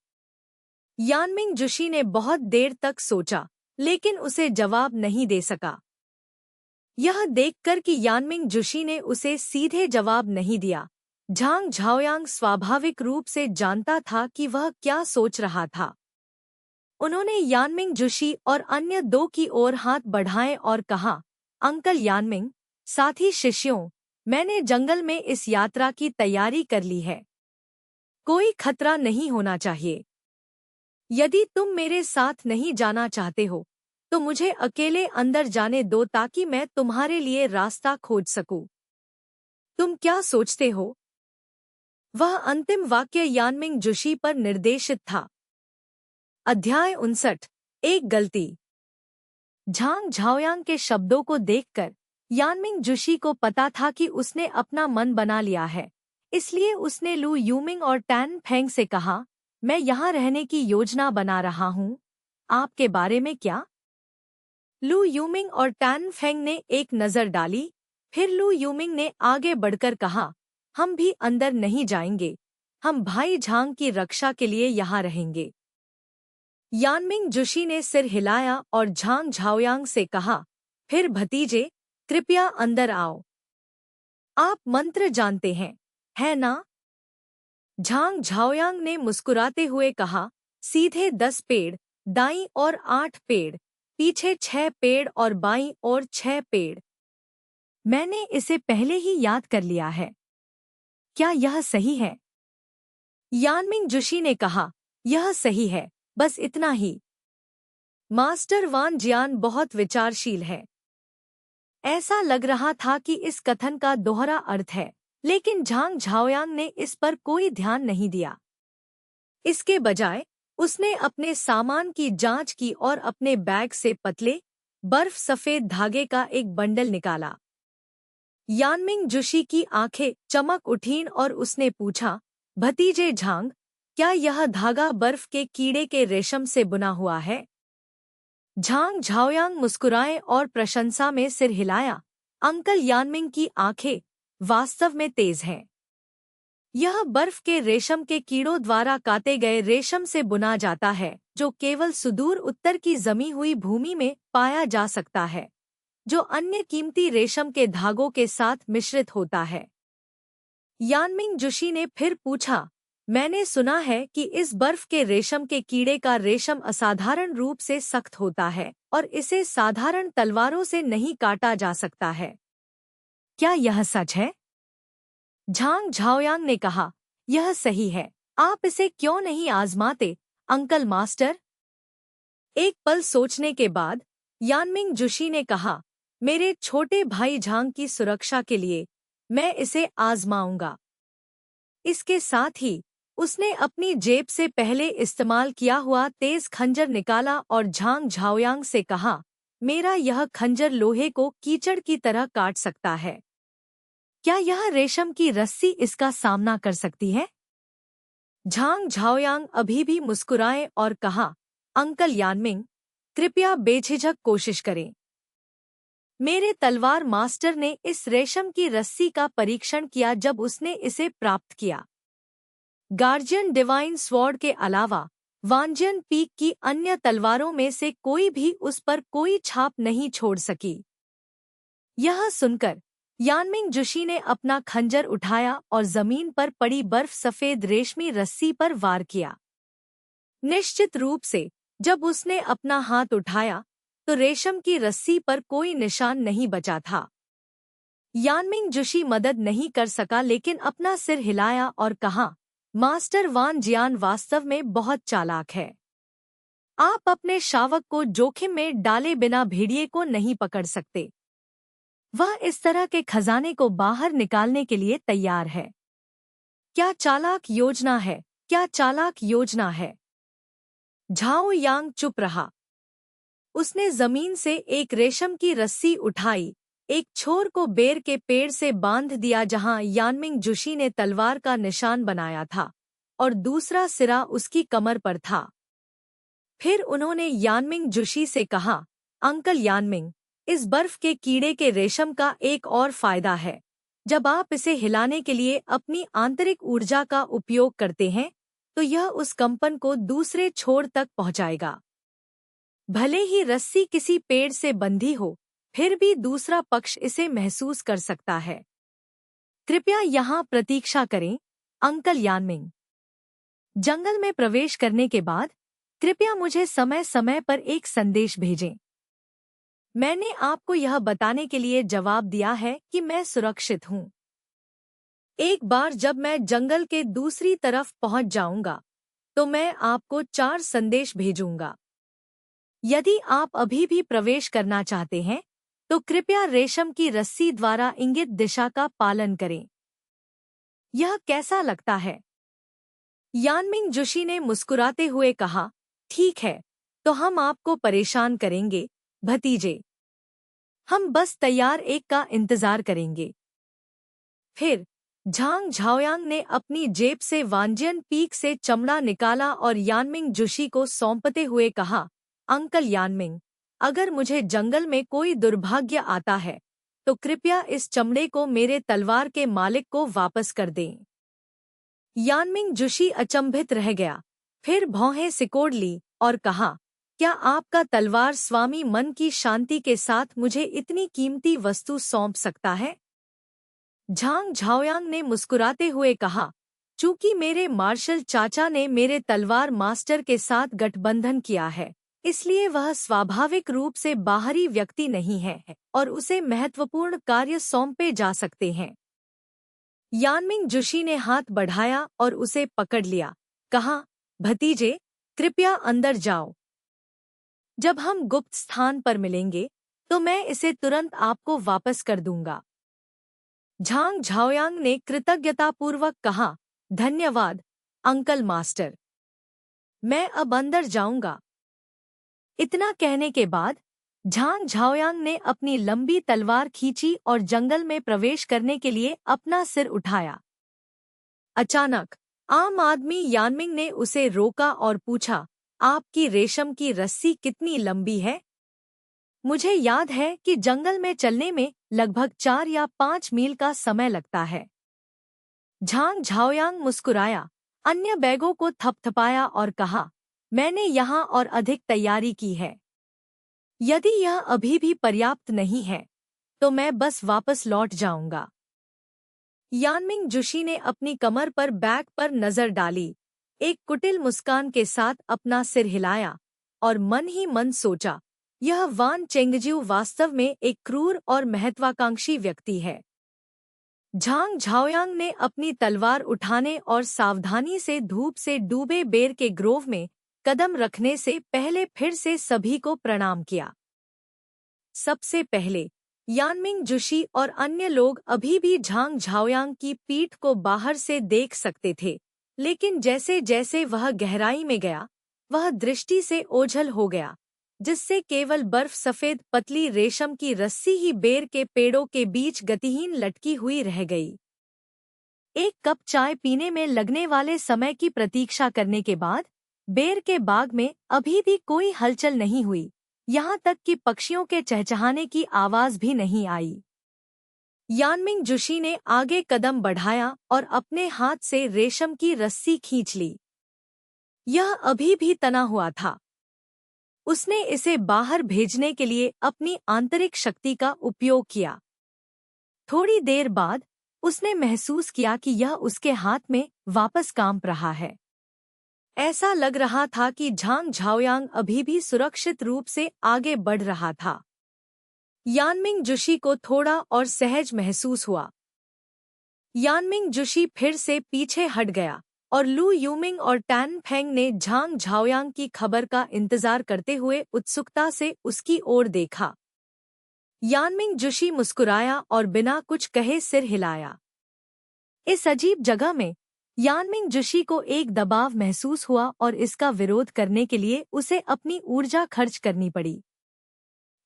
यानमिंग जुशी ने बहुत देर तक सोचा, लेकिन उसे जवाब नहीं दे सका। यह देखकर कि यानमिंग जुशी ने उसे सीधे जवाब नहीं दिया, झांग झाओयांग स्वाभाविक रूप से जानता था कि वह क्या सोच रहा था। उन्होंने यानमिंग जुशी और अन्य 2 की ओर हाथ बढ़ाए और कहा, अंकल यानमिंग, साथी शिष्यों, मैंने जंगल में इस यात्रा की तैयारी कर ली है। कोई खतरा नहीं होना चाहिए। यदि तुम मेरे साथ नहीं जाना चाहते हो, तो मुझे अकेले अंदर जाने दो ताकि मैं तुम्हारे लिए रास्ता खोज सकूं। तुम क्या सोचते हो? वह अंतिम वाक्य यानमिंग जुशी पर निर्देशित था। अध्याय 59, एक गलती। झांग झाओयांग के शब्दों को देखकर यानमिंग जुशी को पता था कि उसने अपना मन बना लिया है, इसलिए उसने लू यूमिंग और टैन फेंग से कहा, मैं यहाँ रहने की योजना बना रहा हूँ, आपके बारे में क्या? लू यूमिंग और टैन फेंग ने एक नज़र डाली, फिर लू यूमिंग ने आगे बढ़कर कहा, हम भी अंदर नहीं जाएंगे, हम भाई झांग की रक्षा के लिए यहाँ रहेंगे। यानमिंग जुशी ने सिर हिलाया और झांग झाओयांग से कहा, फिर भतीजे, कृपया अंदर आओ। आप मंत्र जानते हैं, है ना? झांग झाओयांग ने मुस्कुराते हुए कहा, सीधे 10 पेड़, दाईं और 8 पेड़, पीछे 6 पेड़ और बाईं और 6 पेड़। मैंने इसे पहले ही याद कर लिया है। क्या यह सही है? यानमिंग जुशी ने कहा, यह सही है, बस इतना ही। मास्टर वान जियान बहुत विचारशील है। ऐसा लग रहा था कि इस कथन का दोहरा अर्थ है, लेकिन झांग झाओयांग ने इस पर कोई ध्यान नहीं दिया। इसके बजाय उसने अपने सामान की जांच की और अपने बैग से पतले, बर्फ सफेद धागे का एक बंडल निकाला। यानमिंग जुशी की आंखें चमक उठीं और उसने पूछा, भतीजे झांग, क्या यह धागा बर्फ के कीड़े के रेशम से बुना हुआ है? झांग झाओयांग मुस्कुराए और प्रशंसा में सिर हिलाया, अंकल यानमिंग की आंखें वास्तव में तेज हैं। यह बर्फ के रेशम के कीड़ों द्वारा काटे गए रेशम से बुना जाता है, जो केवल सुदूर उत्तर की जमी हुई भूमि में पाया जा सकता है, जो अन्य कीमती रेशम के धागों के साथ मिश्रित होता है। यानमिंग जुशी ने फिर पूछा, मैंने सुना है कि इस बर्फ के रेशम के कीड़े का रेशम असाधारण रूप से सख्त होता है और इसे साधारण तलवारों से नहीं काटा जा सकता है। क्या यह सच है? झांग झाओयांग ने कहा, यह सही है, आप इसे क्यों नहीं आजमाते, अंकल मास्टर? एक पल सोचने के बाद यानमिंग जुशी ने कहा, मेरे छोटे भाई झांग की सुरक्षा के लिए मैं इसे आजमाऊंगा। इसके साथ ही उसने अपनी जेब से पहले इस्तेमाल किया हुआ तेज खंजर निकाला और झांग झाओयांग से कहा, मेरा यह खंजर लोहे को कीचड़ की तरह काट सकता है। क्या यह रेशम की रस्सी इसका सामना कर सकती है? झांग झाओयांग अभी भी मुस्कुराए और कहा, अंकल यानमिंग, कृपया बेझिझक कोशिश करें। मेरे तलवार मास्टर ने इस रेशम की रस्सी का परीक्षण किया जब उसने इसे प्राप्त किया। गार्जियन डिवाइन स्वॉर्ड के अलावा वांजियन पीक की अन्य तलवारों में से कोई भी उस पर कोई छाप नहीं छोड़ सकी। यह सुनकर यानमिंग जुशी ने अपना खंजर उठाया और जमीन पर पड़ी बर्फ सफेद रेशमी रस्सी पर वार किया। निश्चित रूप से जब उसने अपना हाथ उठाया तो रेशम की रस्सी पर कोई निशान नहीं बचा था। यानमिंग जुशी मदद नहीं कर सका, लेकिन अपना सिर हिलाया और कहा, मास्टर वान जियान वास्तव में बहुत चालाक है। आप अपने शावक को जोखिम में डाले बिना भेड़िए को नहीं पकड़ सकते। वह इस तरह के खजाने को बाहर निकालने के लिए तैयार है। क्या चालाक योजना है, क्या चालाक योजना है। झाओ यांग चुप रहा। उसने जमीन से एक रेशम की रस्सी उठाई, एक छोर को बेर के पेड़ से बांध दिया जहां यानमिंग जुशी ने तलवार का निशान बनाया था, और दूसरा सिरा उसकी कमर पर था। फिर उन्होंने यानमिंग जुशी से कहा, अंकल यानमिंग, इस बर्फ के कीड़े के रेशम का एक और फायदा है। जब आप इसे हिलाने के लिए अपनी आंतरिक ऊर्जा का उपयोग करते हैं तो यह उस कंपन को दूसरे छोर तक पहुंचाएगा। भले ही रस्सी किसी पेड़ से बंधी हो, फिर भी दूसरा पक्ष इसे महसूस कर सकता है। कृपया यहाँ प्रतीक्षा करें, अंकल यानमिंग। जंगल में प्रवेश करने के बाद कृपया मुझे समय समय पर एक संदेश भेजें। मैंने आपको यह बताने के लिए जवाब दिया है कि मैं सुरक्षित हूँ। एक बार जब मैं जंगल के दूसरी तरफ पहुँच जाऊंगा तो मैं आपको 4 संदेश भेजूंगा। यदि आप अभी भी प्रवेश करना चाहते हैं तो कृपया रेशम की रस्सी द्वारा इंगित दिशा का पालन करें। यह कैसा लगता है? यानमिंग जुशी ने मुस्कुराते हुए कहा, ठीक है, तो हम आपको परेशान करेंगे, भतीजे। हम बस तैयार एक का इंतजार करेंगे। फिर झांग झाओयांग ने अपनी जेब से वांजियन पीक से चमड़ा निकाला और यानमिंग जुशी को सौंपते हुए कहा, अंकल यानमिंग, अगर मुझे जंगल में कोई दुर्भाग्य आता है तो कृपया इस चमड़े को मेरे तलवार के मालिक को वापस कर दें। यानमिंग जुशी अचंभित रह गया, फिर भौहें सिकोड़ ली और कहा, क्या आपका तलवार स्वामी मन की शांति के साथ मुझे इतनी कीमती वस्तु सौंप सकता है? झांग झाओयांग ने मुस्कुराते हुए कहा, चूंकि मेरे मार्शल चाचा ने मेरे तलवार मास्टर के साथ गठबंधन किया है, इसलिए वह स्वाभाविक रूप से बाहरी व्यक्ति नहीं है और उसे महत्वपूर्ण कार्य सौंपे जा सकते हैं। यानमिंग जुशी ने हाथ बढ़ाया और उसे पकड़ लिया, कहा, भतीजे, कृपया अंदर जाओ। जब हम गुप्त स्थान पर मिलेंगे तो मैं इसे तुरंत आपको वापस कर दूंगा। झांग झाओयांग ने कृतज्ञतापूर्वक कहा, धन्यवाद अंकल मास्टर, मैं अब अंदर जाऊंगा। इतना कहने के बाद झांग झाओयांग ने अपनी लंबी तलवार खींची और जंगल में प्रवेश करने के लिए अपना सिर उठाया। अचानक आम आदमी यानमिंग ने उसे रोका और पूछा, आपकी रेशम की रस्सी कितनी लंबी है? मुझे याद है कि जंगल में चलने में लगभग 4 या 5 मील का समय लगता है। झांग झाओयांग मुस्कुराया, अन्य बैगों को थपथपाया और कहा, मैंने यहाँ और अधिक तैयारी की है। यदि यह अभी भी पर्याप्त नहीं है तो मैं बस वापस लौट जाऊंगा। यानमिंग जुशी ने अपनी कमर पर बैग पर नजर डाली, एक कुटिल मुस्कान के साथ अपना सिर हिलाया और मन ही मन सोचा, यह वान चेंगजिउ वास्तव में एक क्रूर और महत्वाकांक्षी व्यक्ति है। झांग झाओयांग ने अपनी तलवार उठाने और सावधानी से धूप से डूबे बेर के ग्रोव में कदम रखने से पहले फिर से सभी को प्रणाम किया। सबसे पहले यानमिंग जुशी और अन्य लोग अभी भी झांग झाओयांग की पीठ को बाहर से देख सकते थे, लेकिन जैसे जैसे वह गहराई में गया, वह दृष्टि से ओझल हो गया, जिससे केवल बर्फ सफेद पतली रेशम की रस्सी ही बेर के पेड़ों के बीच गतिहीन लटकी हुई रह गई। एक कप चाय पीने में लगने वाले समय की प्रतीक्षा करने के बाद बेर के बाग में अभी भी कोई हलचल नहीं हुई, यहाँ तक कि पक्षियों के चहचहाने की आवाज भी नहीं आई। यानमिंग जुशी ने आगे कदम बढ़ाया और अपने हाथ से रेशम की रस्सी खींच ली। यह अभी भी तना हुआ था। उसने इसे बाहर भेजने के लिए अपनी आंतरिक शक्ति का उपयोग किया। थोड़ी देर बाद उसने महसूस किया कि यह उसके हाथ में वापस कांप रहा है। ऐसा लग रहा था कि झांग झाओयांग अभी भी सुरक्षित रूप से आगे बढ़ रहा था। यानमिंग जुशी को थोड़ा और सहज महसूस हुआ। यानमिंग जुशी फिर से पीछे हट गया और लू यूमिंग और टैन फेंग ने झांग झाओयांग की खबर का इंतजार करते हुए उत्सुकता से उसकी ओर देखा। यानमिंग जुशी मुस्कुराया और बिना कुछ कहे सिर हिलाया। इस अजीब जगह में यानमिंग जुशी को एक दबाव महसूस हुआ और इसका विरोध करने के लिए उसे अपनी ऊर्जा खर्च करनी पड़ी।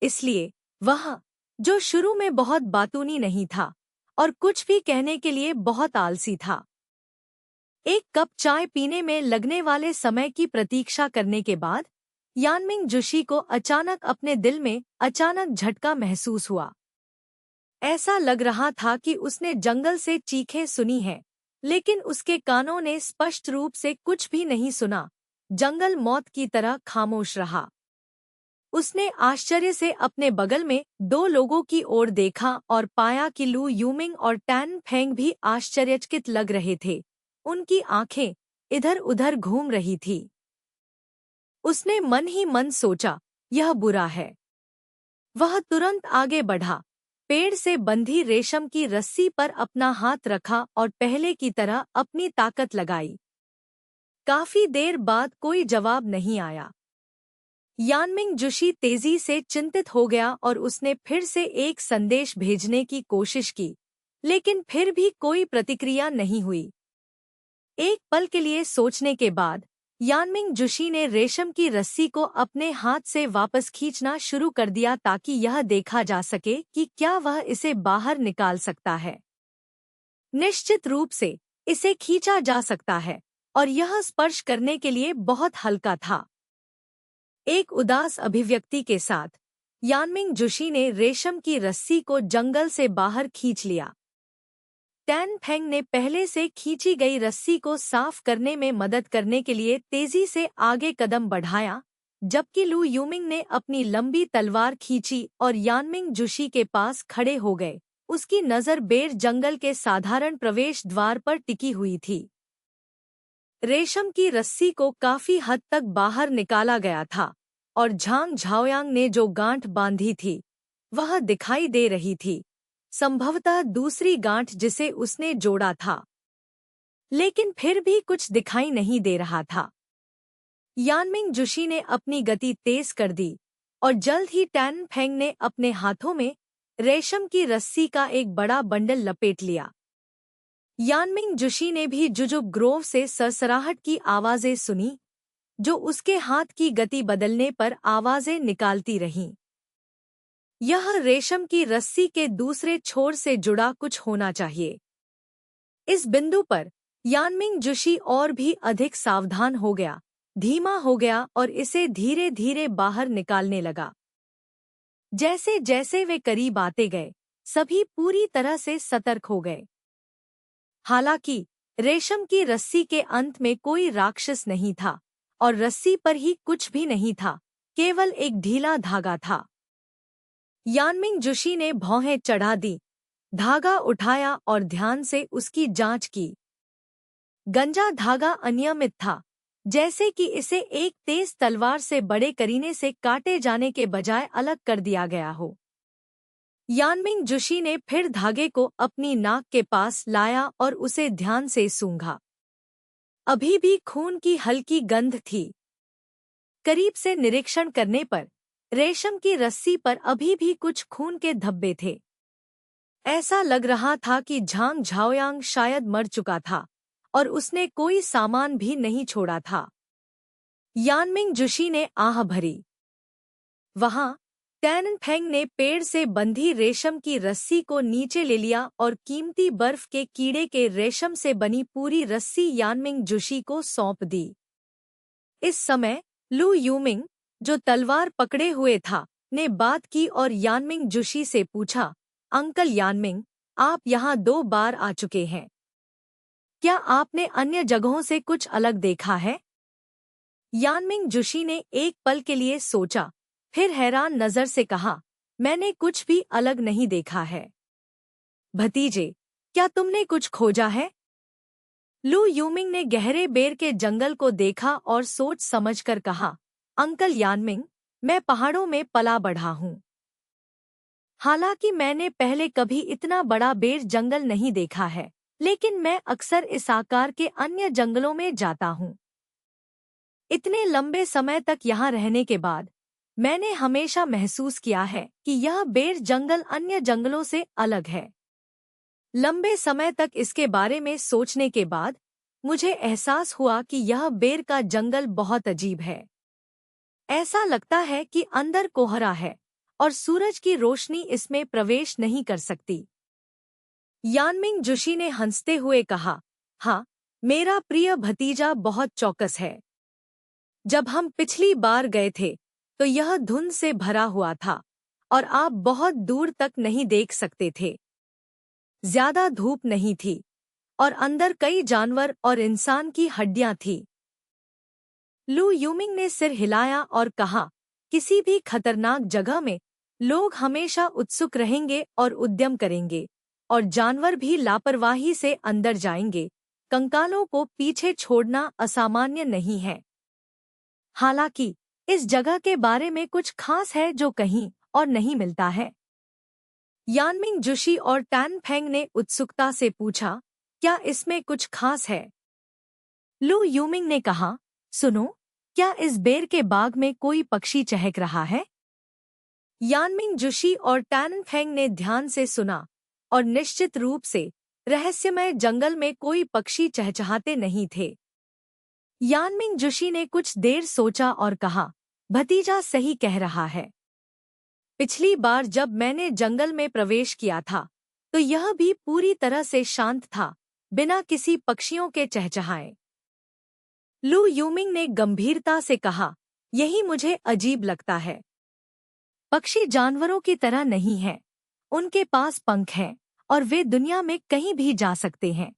इसलिए वह, जो शुरू में बहुत बातूनी नहीं था और कुछ भी कहने के लिए बहुत आलसी था, एक कप चाय पीने में लगने वाले समय की प्रतीक्षा करने के बाद यानमिंग जुशी को अचानक अपने दिल में अचानक झटका महसूस हुआ। ऐसा लग रहा था कि उसने जंगल से चीखें सुनी हैं, लेकिन उसके कानों ने स्पष्ट रूप से कुछ भी नहीं सुना। जंगल मौत की तरह खामोश रहा। उसने आश्चर्य से अपने बगल में 2 लोगों की ओर देखा और पाया कि लू यूमिंग और टैन फेंग भी आश्चर्यचकित लग रहे थे। उनकी आंखें इधर-उधर घूम रही थी। उसने मन ही मन सोचा, यह बुरा है। वह तुरंत आगे बढ़ा, पेड़ से बंधी रेशम की रस्सी पर अपना हाथ रखा और पहले की तरह अपनी ताकत लगाई। काफी देर बाद कोई जवाब नहीं आया। यानमिंग जुशी तेजी से चिंतित हो गया और उसने फिर से एक संदेश भेजने की कोशिश की, लेकिन फिर भी कोई प्रतिक्रिया नहीं हुई। एक पल के लिए सोचने के बाद यानमिंग जुशी ने रेशम की रस्सी को अपने हाथ से वापस खींचना शुरू कर दिया ताकि यह देखा जा सके कि क्या वह इसे बाहर निकाल सकता है। निश्चित रूप से इसे खींचा जा सकता है और यह स्पर्श करने के लिए बहुत हल्का था। एक उदास अभिव्यक्ति के साथ यानमिंग जुशी ने रेशम की रस्सी को जंगल से बाहर खींच लिया। टैन फेंग ने पहले से खींची गई रस्सी को साफ करने में मदद करने के लिए तेजी से आगे कदम बढ़ाया, जबकि लू यूमिंग ने अपनी लंबी तलवार खींची और यानमिंग जुशी के पास खड़े हो गए। उसकी नज़र बेर जंगल के साधारण प्रवेश द्वार पर टिकी हुई थी। रेशम की रस्सी को काफी हद तक बाहर निकाला गया था और झांग झाओयांग ने जो गांठ बांधी थी वह दिखाई दे रही थी, संभवतः दूसरी गांठ जिसे उसने जोड़ा था, लेकिन फिर भी कुछ दिखाई नहीं दे रहा था। यानमिंग जुशी ने अपनी गति तेज कर दी और जल्द ही टैन फेंग ने अपने हाथों में रेशम की रस्सी का एक बड़ा बंडल लपेट लिया। यानमिंग जुशी ने भी जुजुब ग्रोव से सरसराहट की आवाजें सुनी, जो उसके हाथ की गति बदलने पर आवाजें निकालती रहीं। यह रेशम की रस्सी के दूसरे छोर से जुड़ा कुछ होना चाहिए। इस बिंदु पर यानमिंग जुशी और भी अधिक सावधान हो गया, धीमा हो गया और इसे धीरे धीरे बाहर निकालने लगा। जैसे जैसे वे करीब आते गए, सभी पूरी तरह से सतर्क हो गए। हालांकि रेशम की रस्सी के अंत में कोई राक्षस नहीं था और रस्सी पर ही कुछ भी नहीं था, केवल एक ढीला धागा था। यानमिंग जुशी ने भौहें चढ़ा दी, धागा उठाया और ध्यान से उसकी जांच की। गंजा धागा अनियमित था, जैसे कि इसे एक तेज तलवार से बड़े करीने से काटे जाने के बजाय अलग कर दिया गया हो। यानमिंग जुशी ने फिर धागे को अपनी नाक के पास लाया और उसे ध्यान से सूंघा। अभी भी खून की हल्की गंध थी। करीब से निरीक्षण करने पर रेशम की रस्सी पर अभी भी कुछ खून के धब्बे थे। ऐसा लग रहा था कि झांग झाओयांग शायद मर चुका था और उसने कोई सामान भी नहीं छोड़ा था। यानमिंग जुशी ने आह भरी। वहां टैन फेंग ने पेड़ से बंधी रेशम की रस्सी को नीचे ले लिया और कीमती बर्फ के कीड़े के रेशम से बनी पूरी रस्सी यानमिंग जुशी को सौंप दी। इस समय लू यूमिंग, जो तलवार पकड़े हुए था, ने बात की और यानमिंग जुशी से पूछा, अंकल यानमिंग, आप यहाँ 2 बार आ चुके हैं। क्या आपने अन्य जगहों से कुछ अलग देखा है? यानमिंग जुशी ने एक पल के लिए सोचा, फिर हैरान नजर से कहा, मैंने कुछ भी अलग नहीं देखा है। भतीजे, क्या तुमने कुछ खोजा है? लू यूमिंग ने गहरे बेर के जंगल को देखा और सोच समझकर कहा, अंकल यानमिंग, मैं पहाड़ों में पला बढ़ा हूँ। हालांकि मैंने पहले कभी इतना बड़ा बेर जंगल नहीं देखा है, लेकिन मैं अक्सर इस आकार के अन्य जंगलों में जाता हूँ। इतने लंबे समय तक यहाँ रहने के बाद मैंने हमेशा महसूस किया है कि यह बेर जंगल अन्य जंगलों से अलग है। लंबे समय तक इसके बारे में सोचने के बाद मुझे एहसास हुआ कि यह बेर का जंगल बहुत अजीब है। ऐसा लगता है कि अंदर कोहरा है और सूरज की रोशनी इसमें प्रवेश नहीं कर सकती। यानमिंग जुशी ने हंसते हुए कहा, हाँ, मेरा प्रिय भतीजा बहुत चौकस है। जब हम पिछली बार गए थे तो यह धुंध से भरा हुआ था और आप बहुत दूर तक नहीं देख सकते थे। ज्यादा धूप नहीं थी और अंदर कई जानवर और इंसान की हड्डियां थीं। लू यूमिंग ने सिर हिलाया और कहा, किसी भी खतरनाक जगह में लोग हमेशा उत्सुक रहेंगे और उद्यम करेंगे, और जानवर भी लापरवाही से अंदर जाएंगे। कंकालों को पीछे छोड़ना असामान्य नहीं है। हालांकि इस जगह के बारे में कुछ खास है जो कहीं और नहीं मिलता है। यानमिंग जुशी और टैन फेंग ने उत्सुकता से पूछा, क्या इसमें कुछ खास है? लू यूमिंग ने कहा, सुनो, क्या इस बेर के बाग में कोई पक्षी चहक रहा है? यानमिंग जुशी और टैन फेंग ने ध्यान से सुना और निश्चित रूप से रहस्यमय जंगल में कोई पक्षी चहचहाते नहीं थे। यानमिंग जुशी ने कुछ देर सोचा और कहा, भतीजा सही कह रहा है। पिछली बार जब मैंने जंगल में प्रवेश किया था तो यह भी पूरी तरह से शांत था, बिना किसी पक्षियों के चहचहाए। लू यूमिंग ने गंभीरता से कहा, यही मुझे अजीब लगता है। पक्षी जानवरों की तरह नहीं हैं। उनके पास पंख हैं और वे दुनिया में कहीं भी जा सकते हैं।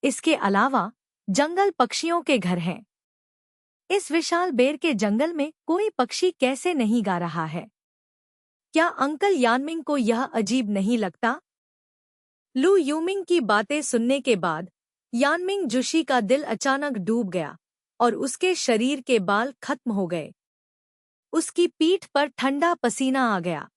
इसके अलावा जंगल पक्षियों के घर हैं। इस विशाल बेर के जंगल में कोई पक्षी कैसे नहीं गा रहा है? क्या अंकल यानमिंग को यह अजीब नहीं लगता? लू यूमिंग की बातें सुनने के बाद यानमिंग जुशी का दिल अचानक डूब गया और उसके शरीर के बाल खत्म हो गए। उसकी पीठ पर ठंडा पसीना आ गया।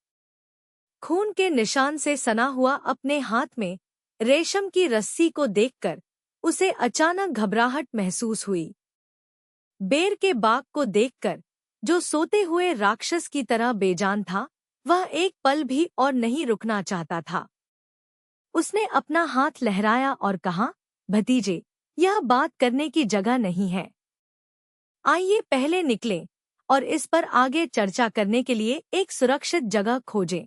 खून के निशान से सना हुआ अपने हाथ में रेशम की रस्सी को देखकर उसे अचानक घबराहट महसूस हुई। बेर के बाघ को देखकर, जो सोते हुए राक्षस की तरह बेजान था, वह एक पल भी और नहीं रुकना चाहता था। उसने अपना हाथ लहराया और कहा, भतीजे, यह बात करने की जगह नहीं है। आइए पहले निकलें और इस पर आगे चर्चा करने के लिए एक सुरक्षित जगह खोजें।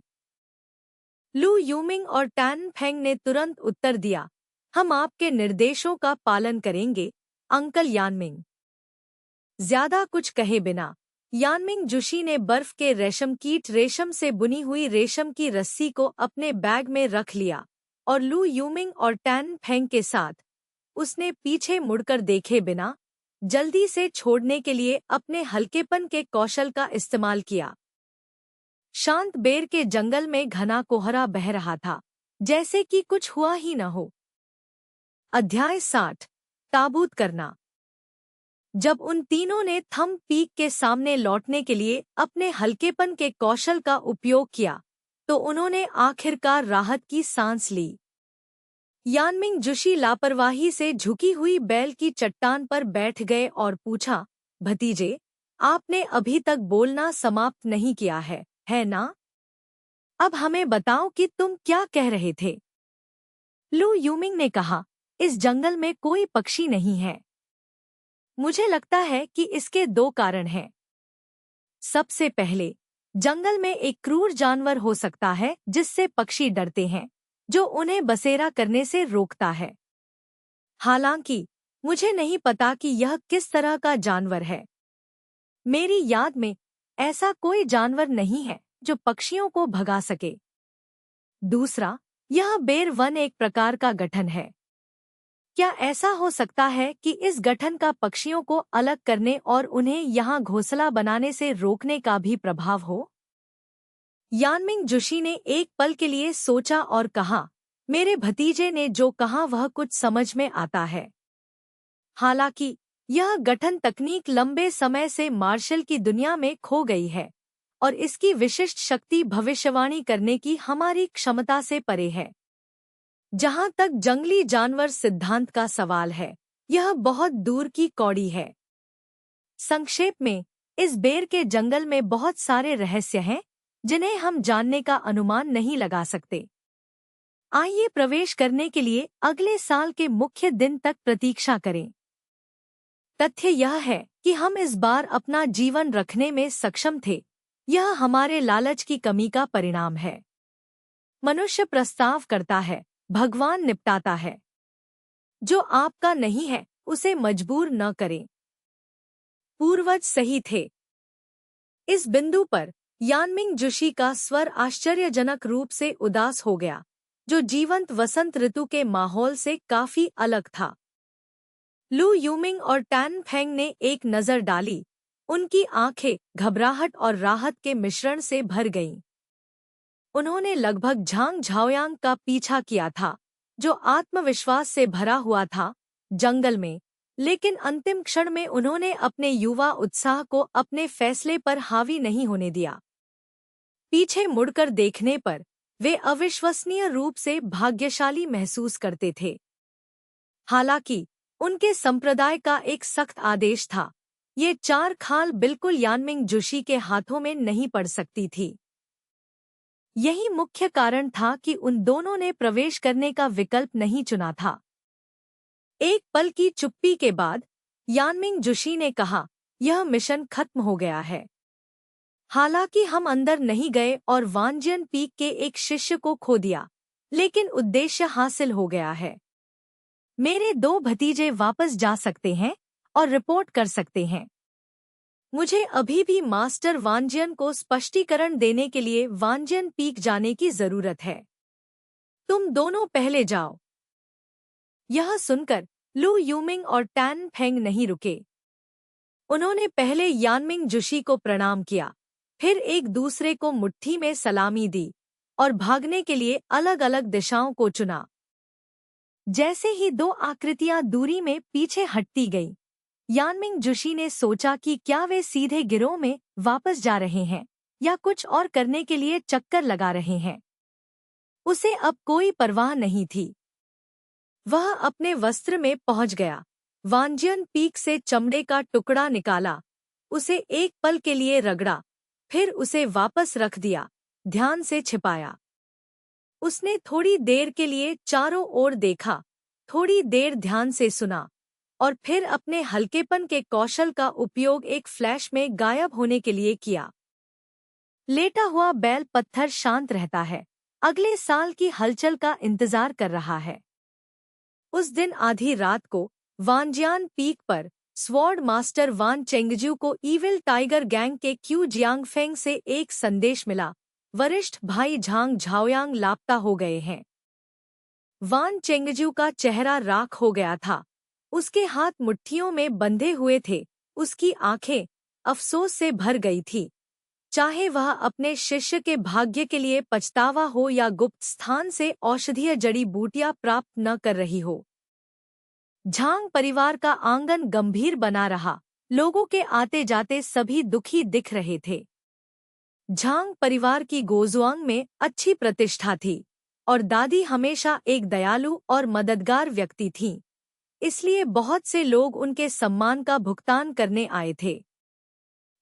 लू यूमिंग और टैन फेंग ने तुरंत उत्तर दिया, हम आपके निर्देशों का पालन करेंगे, अंकल यानमिंग। ज्यादा कुछ कहे बिना यानमिंग जुशी ने बर्फ के रेशम से बुनी हुई रेशम की रस्सी को अपने बैग में रख लिया और लू यूमिंग और टैन फेंग के साथ उसने पीछे मुड़कर देखे बिना जल्दी से छोड़ने के लिए अपने हल्केपन के कौशल का इस्तेमाल किया। शांत बेर के जंगल में घना कोहरा बह रहा था, जैसे कि कुछ हुआ ही न हो। अध्याय 60 ताबूत करना। जब उन तीनों ने थंब पीक के सामने लौटने के लिए अपने हल्केपन के कौशल का उपयोग किया तो उन्होंने आखिरकार राहत की सांस ली। यानमिंग जुशी लापरवाही से झुकी हुई बैल की चट्टान पर बैठ गए और पूछा, भतीजे, आपने अभी तक बोलना समाप्त नहीं किया है ना? अब हमें बताओ कि तुम क्या कह रहे थे। लू यूमिंग ने कहा, इस जंगल में कोई पक्षी नहीं है। मुझे लगता है कि इसके दो कारण हैं। सबसे पहले, जंगल में एक क्रूर जानवर हो सकता है जिससे पक्षी डरते हैं, जो उन्हें बसेरा करने से रोकता है। हालांकि मुझे नहीं पता कि यह किस तरह का जानवर है। मेरी याद में ऐसा कोई जानवर नहीं है जो पक्षियों को भगा सके। दूसरा, यह बेर वन एक प्रकार का गठन है। क्या ऐसा हो सकता है कि इस गठन का पक्षियों को अलग करने और उन्हें यहाँ घोंसला बनाने से रोकने का भी प्रभाव हो? यानमिंग जुशी ने एक पल के लिए सोचा और कहा, मेरे भतीजे ने जो कहा वह कुछ समझ में आता है। हालांकि यह गठन तकनीक लंबे समय से मार्शल की दुनिया में खो गई है और इसकी विशिष्ट शक्ति भविष्यवाणी करने की हमारी क्षमता से परे है। जहां तक जंगली जानवर सिद्धांत का सवाल है, यह बहुत दूर की कौड़ी है। संक्षेप में, इस बेर के जंगल में बहुत सारे रहस्य हैं जिन्हें हम जानने का अनुमान नहीं लगा सकते। आइए प्रवेश करने के लिए अगले साल के मुख्य दिन तक प्रतीक्षा करें। तथ्य यह है कि हम इस बार अपना जीवन रखने में सक्षम थे। यह हमारे लालच की कमी का परिणाम है। मनुष्य प्रस्ताव करता है, भगवान निपटाता है। जो आपका नहीं है उसे मजबूर न करें। पूर्वज सही थे। इस बिंदु पर यानमिंग जुशी का स्वर आश्चर्यजनक रूप से उदास हो गया, जो जीवंत वसंत ऋतु के माहौल से काफी अलग था। लू यूमिंग और टैन फेंग ने एक नजर डाली। उनकी आंखें घबराहट और राहत के मिश्रण से भर गईं। उन्होंने लगभग झांग झाओयांग का पीछा किया था, जो आत्मविश्वास से भरा हुआ था जंगल में, लेकिन अंतिम क्षण में उन्होंने अपने युवा उत्साह को अपने फैसले पर हावी नहीं होने दिया। पीछे मुड़कर देखने पर वे अविश्वसनीय रूप से भाग्यशाली महसूस करते थे। हालांकि उनके संप्रदाय का एक सख्त आदेश था, ये चार खाल बिल्कुल यानमिंग जुशी के हाथों में नहीं पड़ सकती थी। यही मुख्य कारण था कि उन दोनों ने प्रवेश करने का विकल्प नहीं चुना था। एक पल की चुप्पी के बाद यानमिंग जुशी ने कहा, यह मिशन खत्म हो गया है। हालांकि हम अंदर नहीं गए और वांजियन पीक के एक शिष्य को खो दिया, लेकिन उद्देश्य हासिल हो गया है। मेरे 2 भतीजे वापस जा सकते हैं और रिपोर्ट कर सकते हैं। मुझे अभी भी मास्टर वांजियन को स्पष्टीकरण देने के लिए वांजियन पीक जाने की जरूरत है। तुम दोनों पहले जाओ। यह सुनकर लू यूमिंग और टैन फेंग नहीं रुके। उन्होंने पहले यानमिंग जुशी को प्रणाम किया, फिर एक दूसरे को मुट्ठी में सलामी दी और भागने के लिए अलग अलग दिशाओं को चुना। जैसे ही 2 आकृतियां दूरी में पीछे हटती गईं, यानमिंग जुशी ने सोचा कि क्या वे सीधे गिरोह में वापस जा रहे हैं या कुछ और करने के लिए चक्कर लगा रहे हैं। उसे अब कोई परवाह नहीं थी। वह अपने वस्त्र में पहुंच गया, वांजियन पीक से चमड़े का टुकड़ा निकाला, उसे एक पल के लिए रगड़ा, फिर उसे वापस रख दिया, ध्यान से छिपाया। उसने थोड़ी देर के लिए चारों ओर देखा, थोड़ी देर ध्यान से सुना और फिर अपने हल्केपन के कौशल का उपयोग एक फ्लैश में गायब होने के लिए किया। लेटा हुआ बैल पत्थर शांत रहता है, अगले साल की हलचल का इंतजार कर रहा है। उस दिन आधी रात को वांजियान पीक पर स्वॉर्ड मास्टर वान चेंगजू को ईविल टाइगर गैंग के क्यू जियांगफेंग से एक संदेश मिला, वरिष्ठ भाई झांग झाओयांग लापता हो गए हैं। वान चेंगजू का चेहरा राख हो गया था, उसके हाथ मुट्ठियों में बंधे हुए थे, उसकी आंखें अफसोस से भर गई थी। चाहे वह अपने शिष्य के भाग्य के लिए पछतावा हो या गुप्त स्थान से औषधीय जड़ी बूटियां प्राप्त न कर रही हो। झांग परिवार का आंगन गंभीर बना रहा, लोगों के आते जाते सभी दुखी दिख रहे थे। झांग परिवार की गोजुआंग में अच्छी प्रतिष्ठा थी और दादी हमेशा एक दयालु और मददगार व्यक्ति थीं, इसलिए बहुत से लोग उनके सम्मान का भुगतान करने आए थे।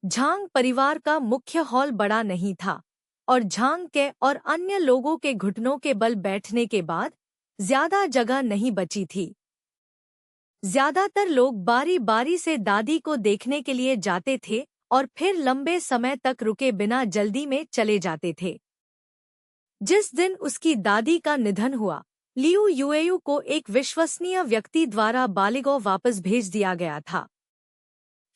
झांग परिवार का मुख्य हॉल बड़ा नहीं था और झांग के और अन्य लोगों के घुटनों के बल बैठने के बाद ज्यादा जगह नहीं बची थी। ज्यादातर लोग बारी बारी से दादी को देखने के लिए जाते थे और फिर लंबे समय तक रुके बिना जल्दी में चले जाते थे। जिस दिन उसकी दादी का निधन हुआ, लियू युएयू को एक विश्वसनीय व्यक्ति द्वारा बालिगौ वापस भेज दिया गया था।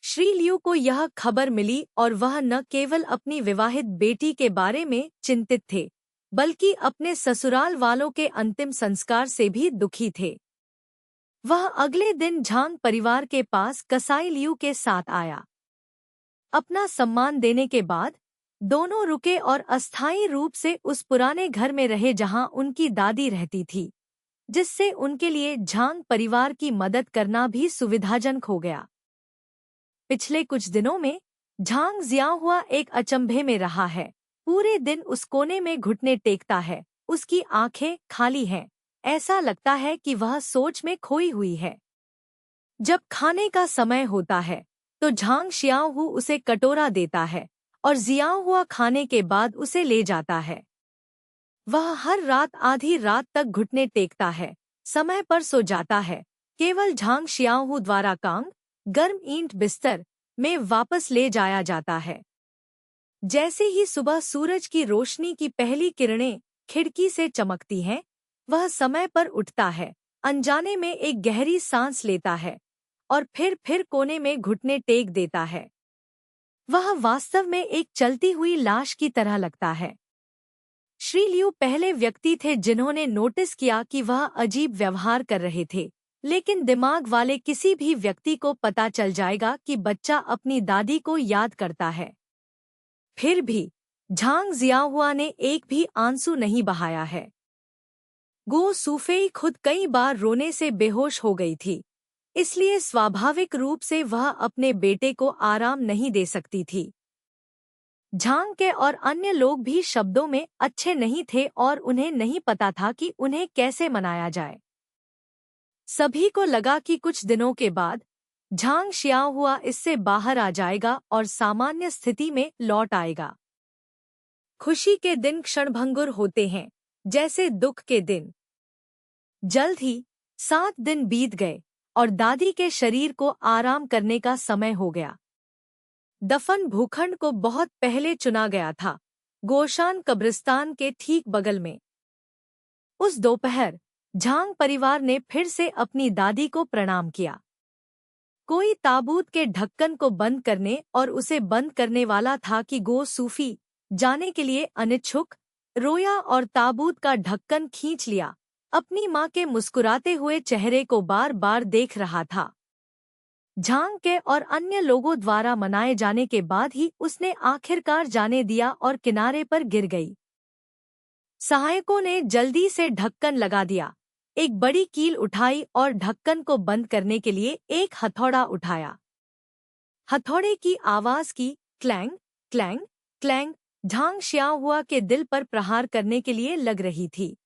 श्री लियू को यह खबर मिली और वह न केवल अपनी विवाहित बेटी के बारे में चिंतित थे, बल्कि अपने ससुराल वालों के अंतिम संस्कार से भी दुखी थे। वह अगले दिन झांग परिवार के पास कसाई लियू के साथ आया। अपना सम्मान देने के बाद दोनों रुके और अस्थायी रूप से उस पुराने घर में रहे जहां उनकी दादी रहती थी, जिससे उनके लिए झांग परिवार की मदद करना भी सुविधाजनक हो गया। पिछले कुछ दिनों में झांग जियांगहुआ एक अचंभे में रहा है। पूरे दिन उस कोने में घुटने टेकता है, उसकी आंखें खाली हैं, ऐसा लगता है कि वह सोच में खोई हुई है। जब खाने का समय होता है तो झांग शियांगहु उसे कटोरा देता है और जियांगहुआ खाने के बाद उसे ले जाता है। वह हर रात आधी रात तक घुटने टेकता है, समय पर सो जाता है, केवल झांग शियांगहु द्वारा कांग गर्म ईंट बिस्तर में वापस ले जाया जाता है। जैसे ही सुबह सूरज की रोशनी की पहली किरणें खिड़की से चमकती हैं, वह समय पर उठता है, अनजाने में एक गहरी सांस लेता है और फिर कोने में घुटने टेक देता है। वह वास्तव में एक चलती हुई लाश की तरह लगता है। श्री लियू पहले व्यक्ति थे जिन्होंने नोटिस किया कि वह अजीब व्यवहार कर रहे थे, लेकिन दिमाग वाले किसी भी व्यक्ति को पता चल जाएगा कि बच्चा अपनी दादी को याद करता है। फिर भी झांग जियांगहुआ ने एक भी आंसू नहीं बहाया है। गो सूफेई खुद कई बार रोने से बेहोश हो गई थी, इसलिए स्वाभाविक रूप से वह अपने बेटे को आराम नहीं दे सकती थी। झांग के और अन्य लोग भी शब्दों में अच्छे नहीं थे और उन्हें नहीं पता था कि उन्हें कैसे मनाया जाए। सभी को लगा कि कुछ दिनों के बाद झांग शियांगहुआ इससे बाहर आ जाएगा और सामान्य स्थिति में लौट आएगा। खुशी के दिन क्षणभंगुर होते हैं, जैसे दुख के दिन। जल्द ही 7 दिन बीत गए और दादी के शरीर को आराम करने का समय हो गया। दफन भूखंड को बहुत पहले चुना गया था, गोशान कब्रिस्तान के ठीक बगल में। उस दोपहर झांग परिवार ने फिर से अपनी दादी को प्रणाम किया। कोई ताबूत के ढक्कन को बंद करने और उसे बंद करने वाला था कि गो सूफी, जाने के लिए अनिच्छुक, रोया और ताबूत का ढक्कन खींच लिया, अपनी माँ के मुस्कुराते हुए चेहरे को बार बार देख रहा था। झांग के और अन्य लोगों द्वारा मनाए जाने के बाद ही उसने आखिरकार जाने दिया और किनारे पर गिर गई। सहायकों ने जल्दी से ढक्कन लगा दिया, एक बड़ी कील उठाई और ढक्कन को बंद करने के लिए एक हथौड़ा उठाया। हथौड़े की आवाज की क्लैंग क्लैंग क्लैंग झांग शियाओहुआ के दिल पर प्रहार करने के लिए लग रही थी।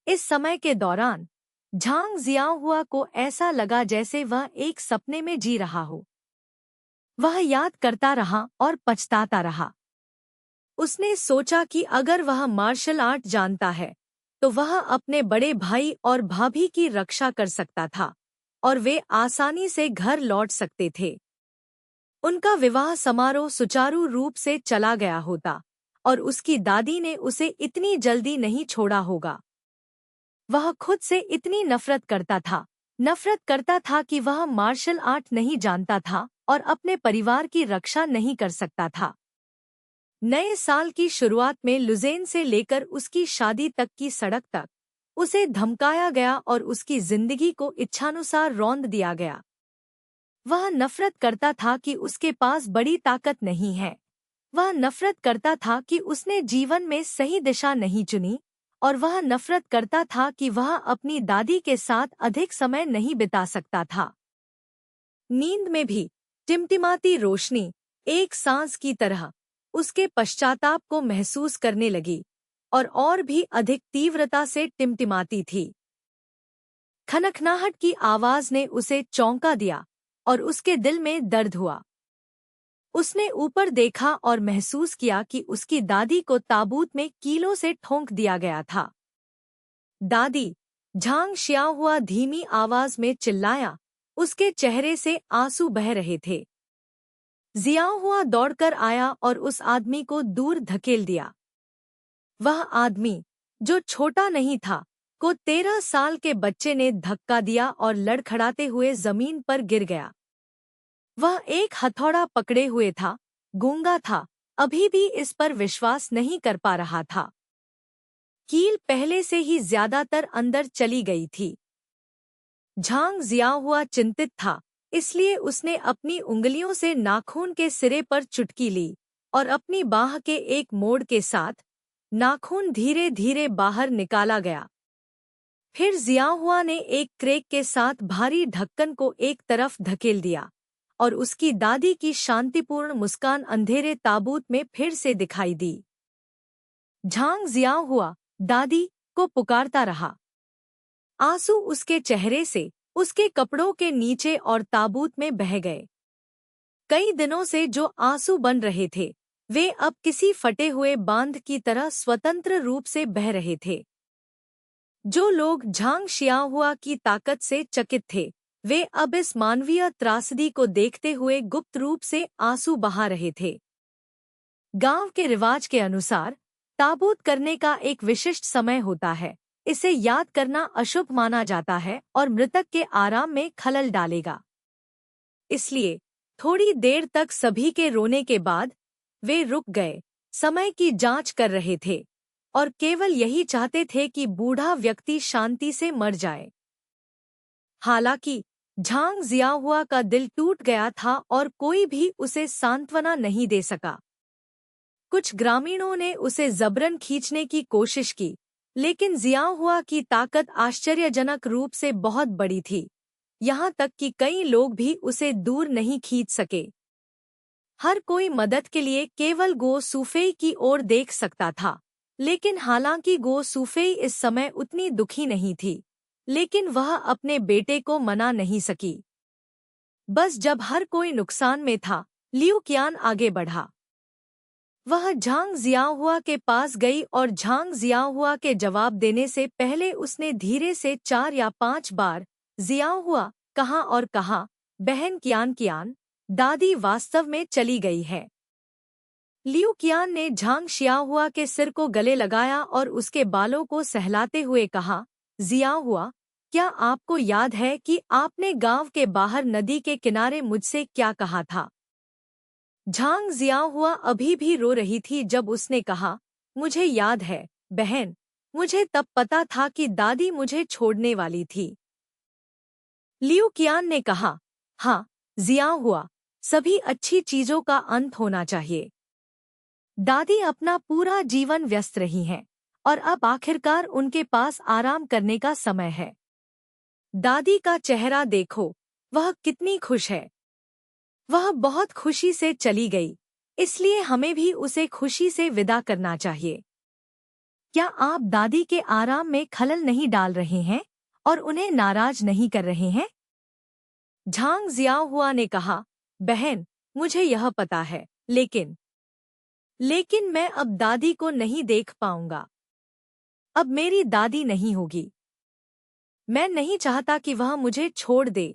इस समय के दौरान झांग जियाओहुआ को ऐसा लगा जैसे वह एक सपने में जी रहा हो। वह याद करता रहा और पछताता रहा। उसने सोचा कि अगर वह मार्शल आर्ट जानता है तो वह अपने बड़े भाई और भाभी की रक्षा कर सकता था और वे आसानी से घर लौट सकते थे। उनका विवाह समारोह सुचारू रूप से चला गया होता और उसकी दादी ने उसे इतनी जल्दी नहीं छोड़ा होगा। वह खुद से इतनी नफरत करता था कि वह मार्शल आर्ट नहीं जानता था और अपने परिवार की रक्षा नहीं कर सकता था। नए साल की शुरुआत में लुज़ेन से लेकर उसकी शादी तक की सड़क तक उसे धमकाया गया और उसकी जिंदगी को इच्छानुसार रौंद दिया गया। वह नफरत करता था कि उसके पास बड़ी ताकत नहीं है। वह नफरत करता था कि उसने जीवन में सही दिशा नहीं चुनी और वह नफरत करता था कि वह अपनी दादी के साथ अधिक समय नहीं बिता सकता था। नींद में भी टिमटिमाती रोशनी एक सांस की तरह उसके पश्चाताप को महसूस करने लगी और भी अधिक तीव्रता से टिमटिमाती थी। खनखनाहट की आवाज ने उसे चौंका दिया और उसके दिल में दर्द हुआ। उसने ऊपर देखा और महसूस किया कि उसकी दादी को ताबूत में कीलों से ठोंक दिया गया था। दादी, झांग शियाओहुआ धीमी आवाज में चिल्लाया, उसके चेहरे से आंसू बह रहे थे। जियाओहुआ दौड़कर आया और उस आदमी को दूर धकेल दिया। वह आदमी, जो छोटा नहीं था, को 13 साल के बच्चे ने धक्का दिया और लड़खड़ाते हुए जमीन पर गिर गया। वह एक हथौड़ा पकड़े हुए था, गूंगा था, अभी भी इस पर विश्वास नहीं कर पा रहा था। कील पहले से ही ज्यादातर अंदर चली गई थी। झांग जियाओहुआ चिंतित था, इसलिए उसने अपनी उंगलियों से नाखून के सिरे पर चुटकी ली और अपनी बाह के एक मोड़ के साथ नाखून धीरे धीरे बाहर निकाला गया। फिर जियाओहुआ ने एक क्रेक के साथ भारी ढक्कन को एक तरफ धकेल दिया और उसकी दादी की शांतिपूर्ण मुस्कान अंधेरे ताबूत में फिर से दिखाई दी। झांग जियाओहुआ दादी को पुकारता रहा। आंसू उसके चेहरे से, उसके कपड़ों के नीचे और ताबूत में बह गए। कई दिनों से जो आंसू बन रहे थे, वे अब किसी फटे हुए बांध की तरह स्वतंत्र रूप से बह रहे थे। जो लोग झांग शियाओहुआ की ताकत से चकित थे, वे अब इस मानवीय त्रासदी को देखते हुए गुप्त रूप से आंसू बहा रहे थे। गांव के रिवाज के अनुसार ताबूत करने का एक विशिष्ट समय होता है। इसे याद करना अशुभ माना जाता है और मृतक के आराम में खलल डालेगा। इसलिए थोड़ी देर तक सभी के रोने के बाद वे रुक गए, समय की जांच कर रहे थे और केवल यही चाहते थे कि बूढ़ा व्यक्ति शांति से मर जाए। हालांकि झांग जियाओहुआ का दिल टूट गया था और कोई भी उसे सांत्वना नहीं दे सका। कुछ ग्रामीणों ने उसे जबरन खींचने की कोशिश की, लेकिन जियाओहुआ की ताकत आश्चर्यजनक रूप से बहुत बड़ी थी, यहाँ तक कि कई लोग भी उसे दूर नहीं खींच सके। हर कोई मदद के लिए केवल गो सूफेई की ओर देख सकता था, लेकिन हालांकि गो सूफेई इस समय उतनी दुखी नहीं थी, लेकिन वह अपने बेटे को मना नहीं सकी। बस जब हर कोई नुकसान में था, लियू qian आगे बढ़ा। वह झांग जियाओहुआ के पास गई और झांग जियाओहुआ के जवाब देने से पहले उसने धीरे से 4 या 5 बार जियाओ हुआ कहाँ और कहाँ, बहन कियान कियान, दादी वास्तव में चली गई है। लियू कियान ने झांग शियाओहुआ के सिर को गले लगाया और उसके बालों को सहलाते हुए कहा, जियाओहुआ, क्या आपको याद है कि आपने गांव के बाहर नदी के किनारे मुझसे क्या कहा था? झांग जियाओहुआ अभी भी रो रही थी जब उसने कहा, मुझे याद है, बहन, मुझे तब पता था कि दादी मुझे छोड़ने वाली थी। लियू कियान ने कहा, हाँ, जियाओहुआ, सभी अच्छी चीजों का अंत होना चाहिए। दादी अपना पूरा जीवन व्यस्त रही हैं और अब आखिरकार उनके पास आराम करने का समय है। दादी का चेहरा देखो, वह कितनी खुश है। वह बहुत खुशी से चली गई, इसलिए हमें भी उसे खुशी से विदा करना चाहिए। क्या आप दादी के आराम में खलल नहीं डाल रहे हैं और उन्हें नाराज नहीं कर रहे हैं? झांग जियाओहुआ ने कहा, बहन, मुझे यह पता है, लेकिन मैं अब दादी को नहीं देख पाऊंगा। अब मेरी दादी नहीं होगी। मैं नहीं चाहता कि वह मुझे छोड़ दे।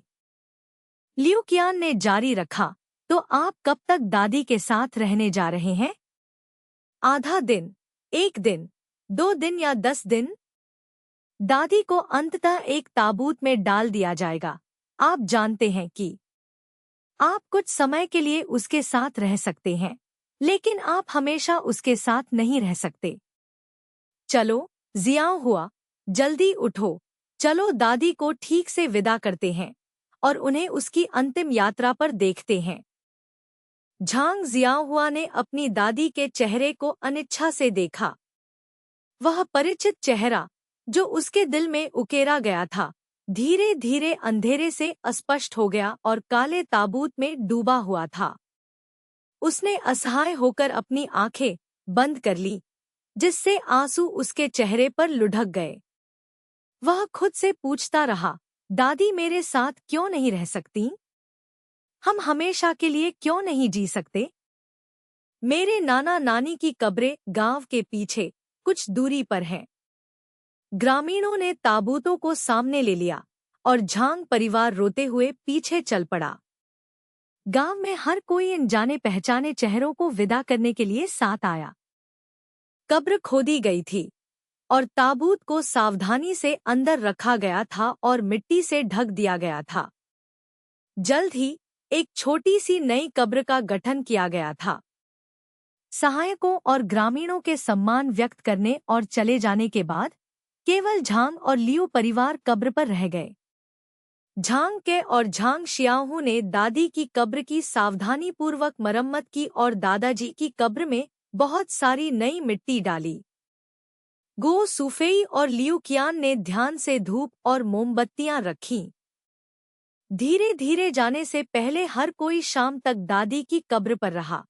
लियू कियान ने जारी रखा, तो आप कब तक दादी के साथ रहने जा रहे हैं? आधा दिन, 1 दिन, 2 दिन या 10 दिन? दादी को अंततः एक ताबूत में डाल दिया जाएगा। आप जानते हैं कि आप कुछ समय के लिए उसके साथ रह सकते हैं, लेकिन आप हमेशा उसके साथ नहीं रह सकते। चलो, जियाओहुआ, जल्दी उठो, चलो दादी को ठीक से विदा करते हैं और उन्हें उसकी अंतिम यात्रा पर देखते हैं। झांग जियाओहुआ ने अपनी दादी के चेहरे को अनिच्छा से देखा। वह परिचित चेहरा, जो उसके दिल में उकेरा गया था, धीरे धीरे अंधेरे से अस्पष्ट हो गया और काले ताबूत में डूबा हुआ था। उसने असहाय होकर अपनी आंखें बंद कर ली, जिससे आंसू उसके चेहरे पर लुढ़क गए। वह खुद से पूछता रहा, दादी मेरे साथ क्यों नहीं रह सकती? हम हमेशा के लिए क्यों नहीं जी सकते? मेरे नाना नानी की कब्रें गांव के पीछे कुछ दूरी पर हैं। ग्रामीणों ने ताबूतों को सामने ले लिया और झांग परिवार रोते हुए पीछे चल पड़ा। गांव में हर कोई इन जाने पहचाने चेहरों को विदा करने के लिए साथ आया। कब्र खोदी गई थी और ताबूत को सावधानी से अंदर रखा गया था और मिट्टी से ढक दिया गया था। जल्द ही एक छोटी सी नई कब्र का गठन किया गया था। सहायकों और ग्रामीणों के सम्मान व्यक्त करने और चले जाने के बाद केवल झांग और लियू परिवार कब्र पर रह गए। झांग के और झांग शियाओहू ने दादी की कब्र की सावधानीपूर्वक मरम्मत की और दादाजी की कब्र में बहुत सारी नई मिट्टी डाली। गो सुफेई और लियू कियान ने ध्यान से धूप और मोमबत्तियां रखीं। धीरे धीरे जाने से पहले हर कोई शाम तक दादी की कब्र पर रहा।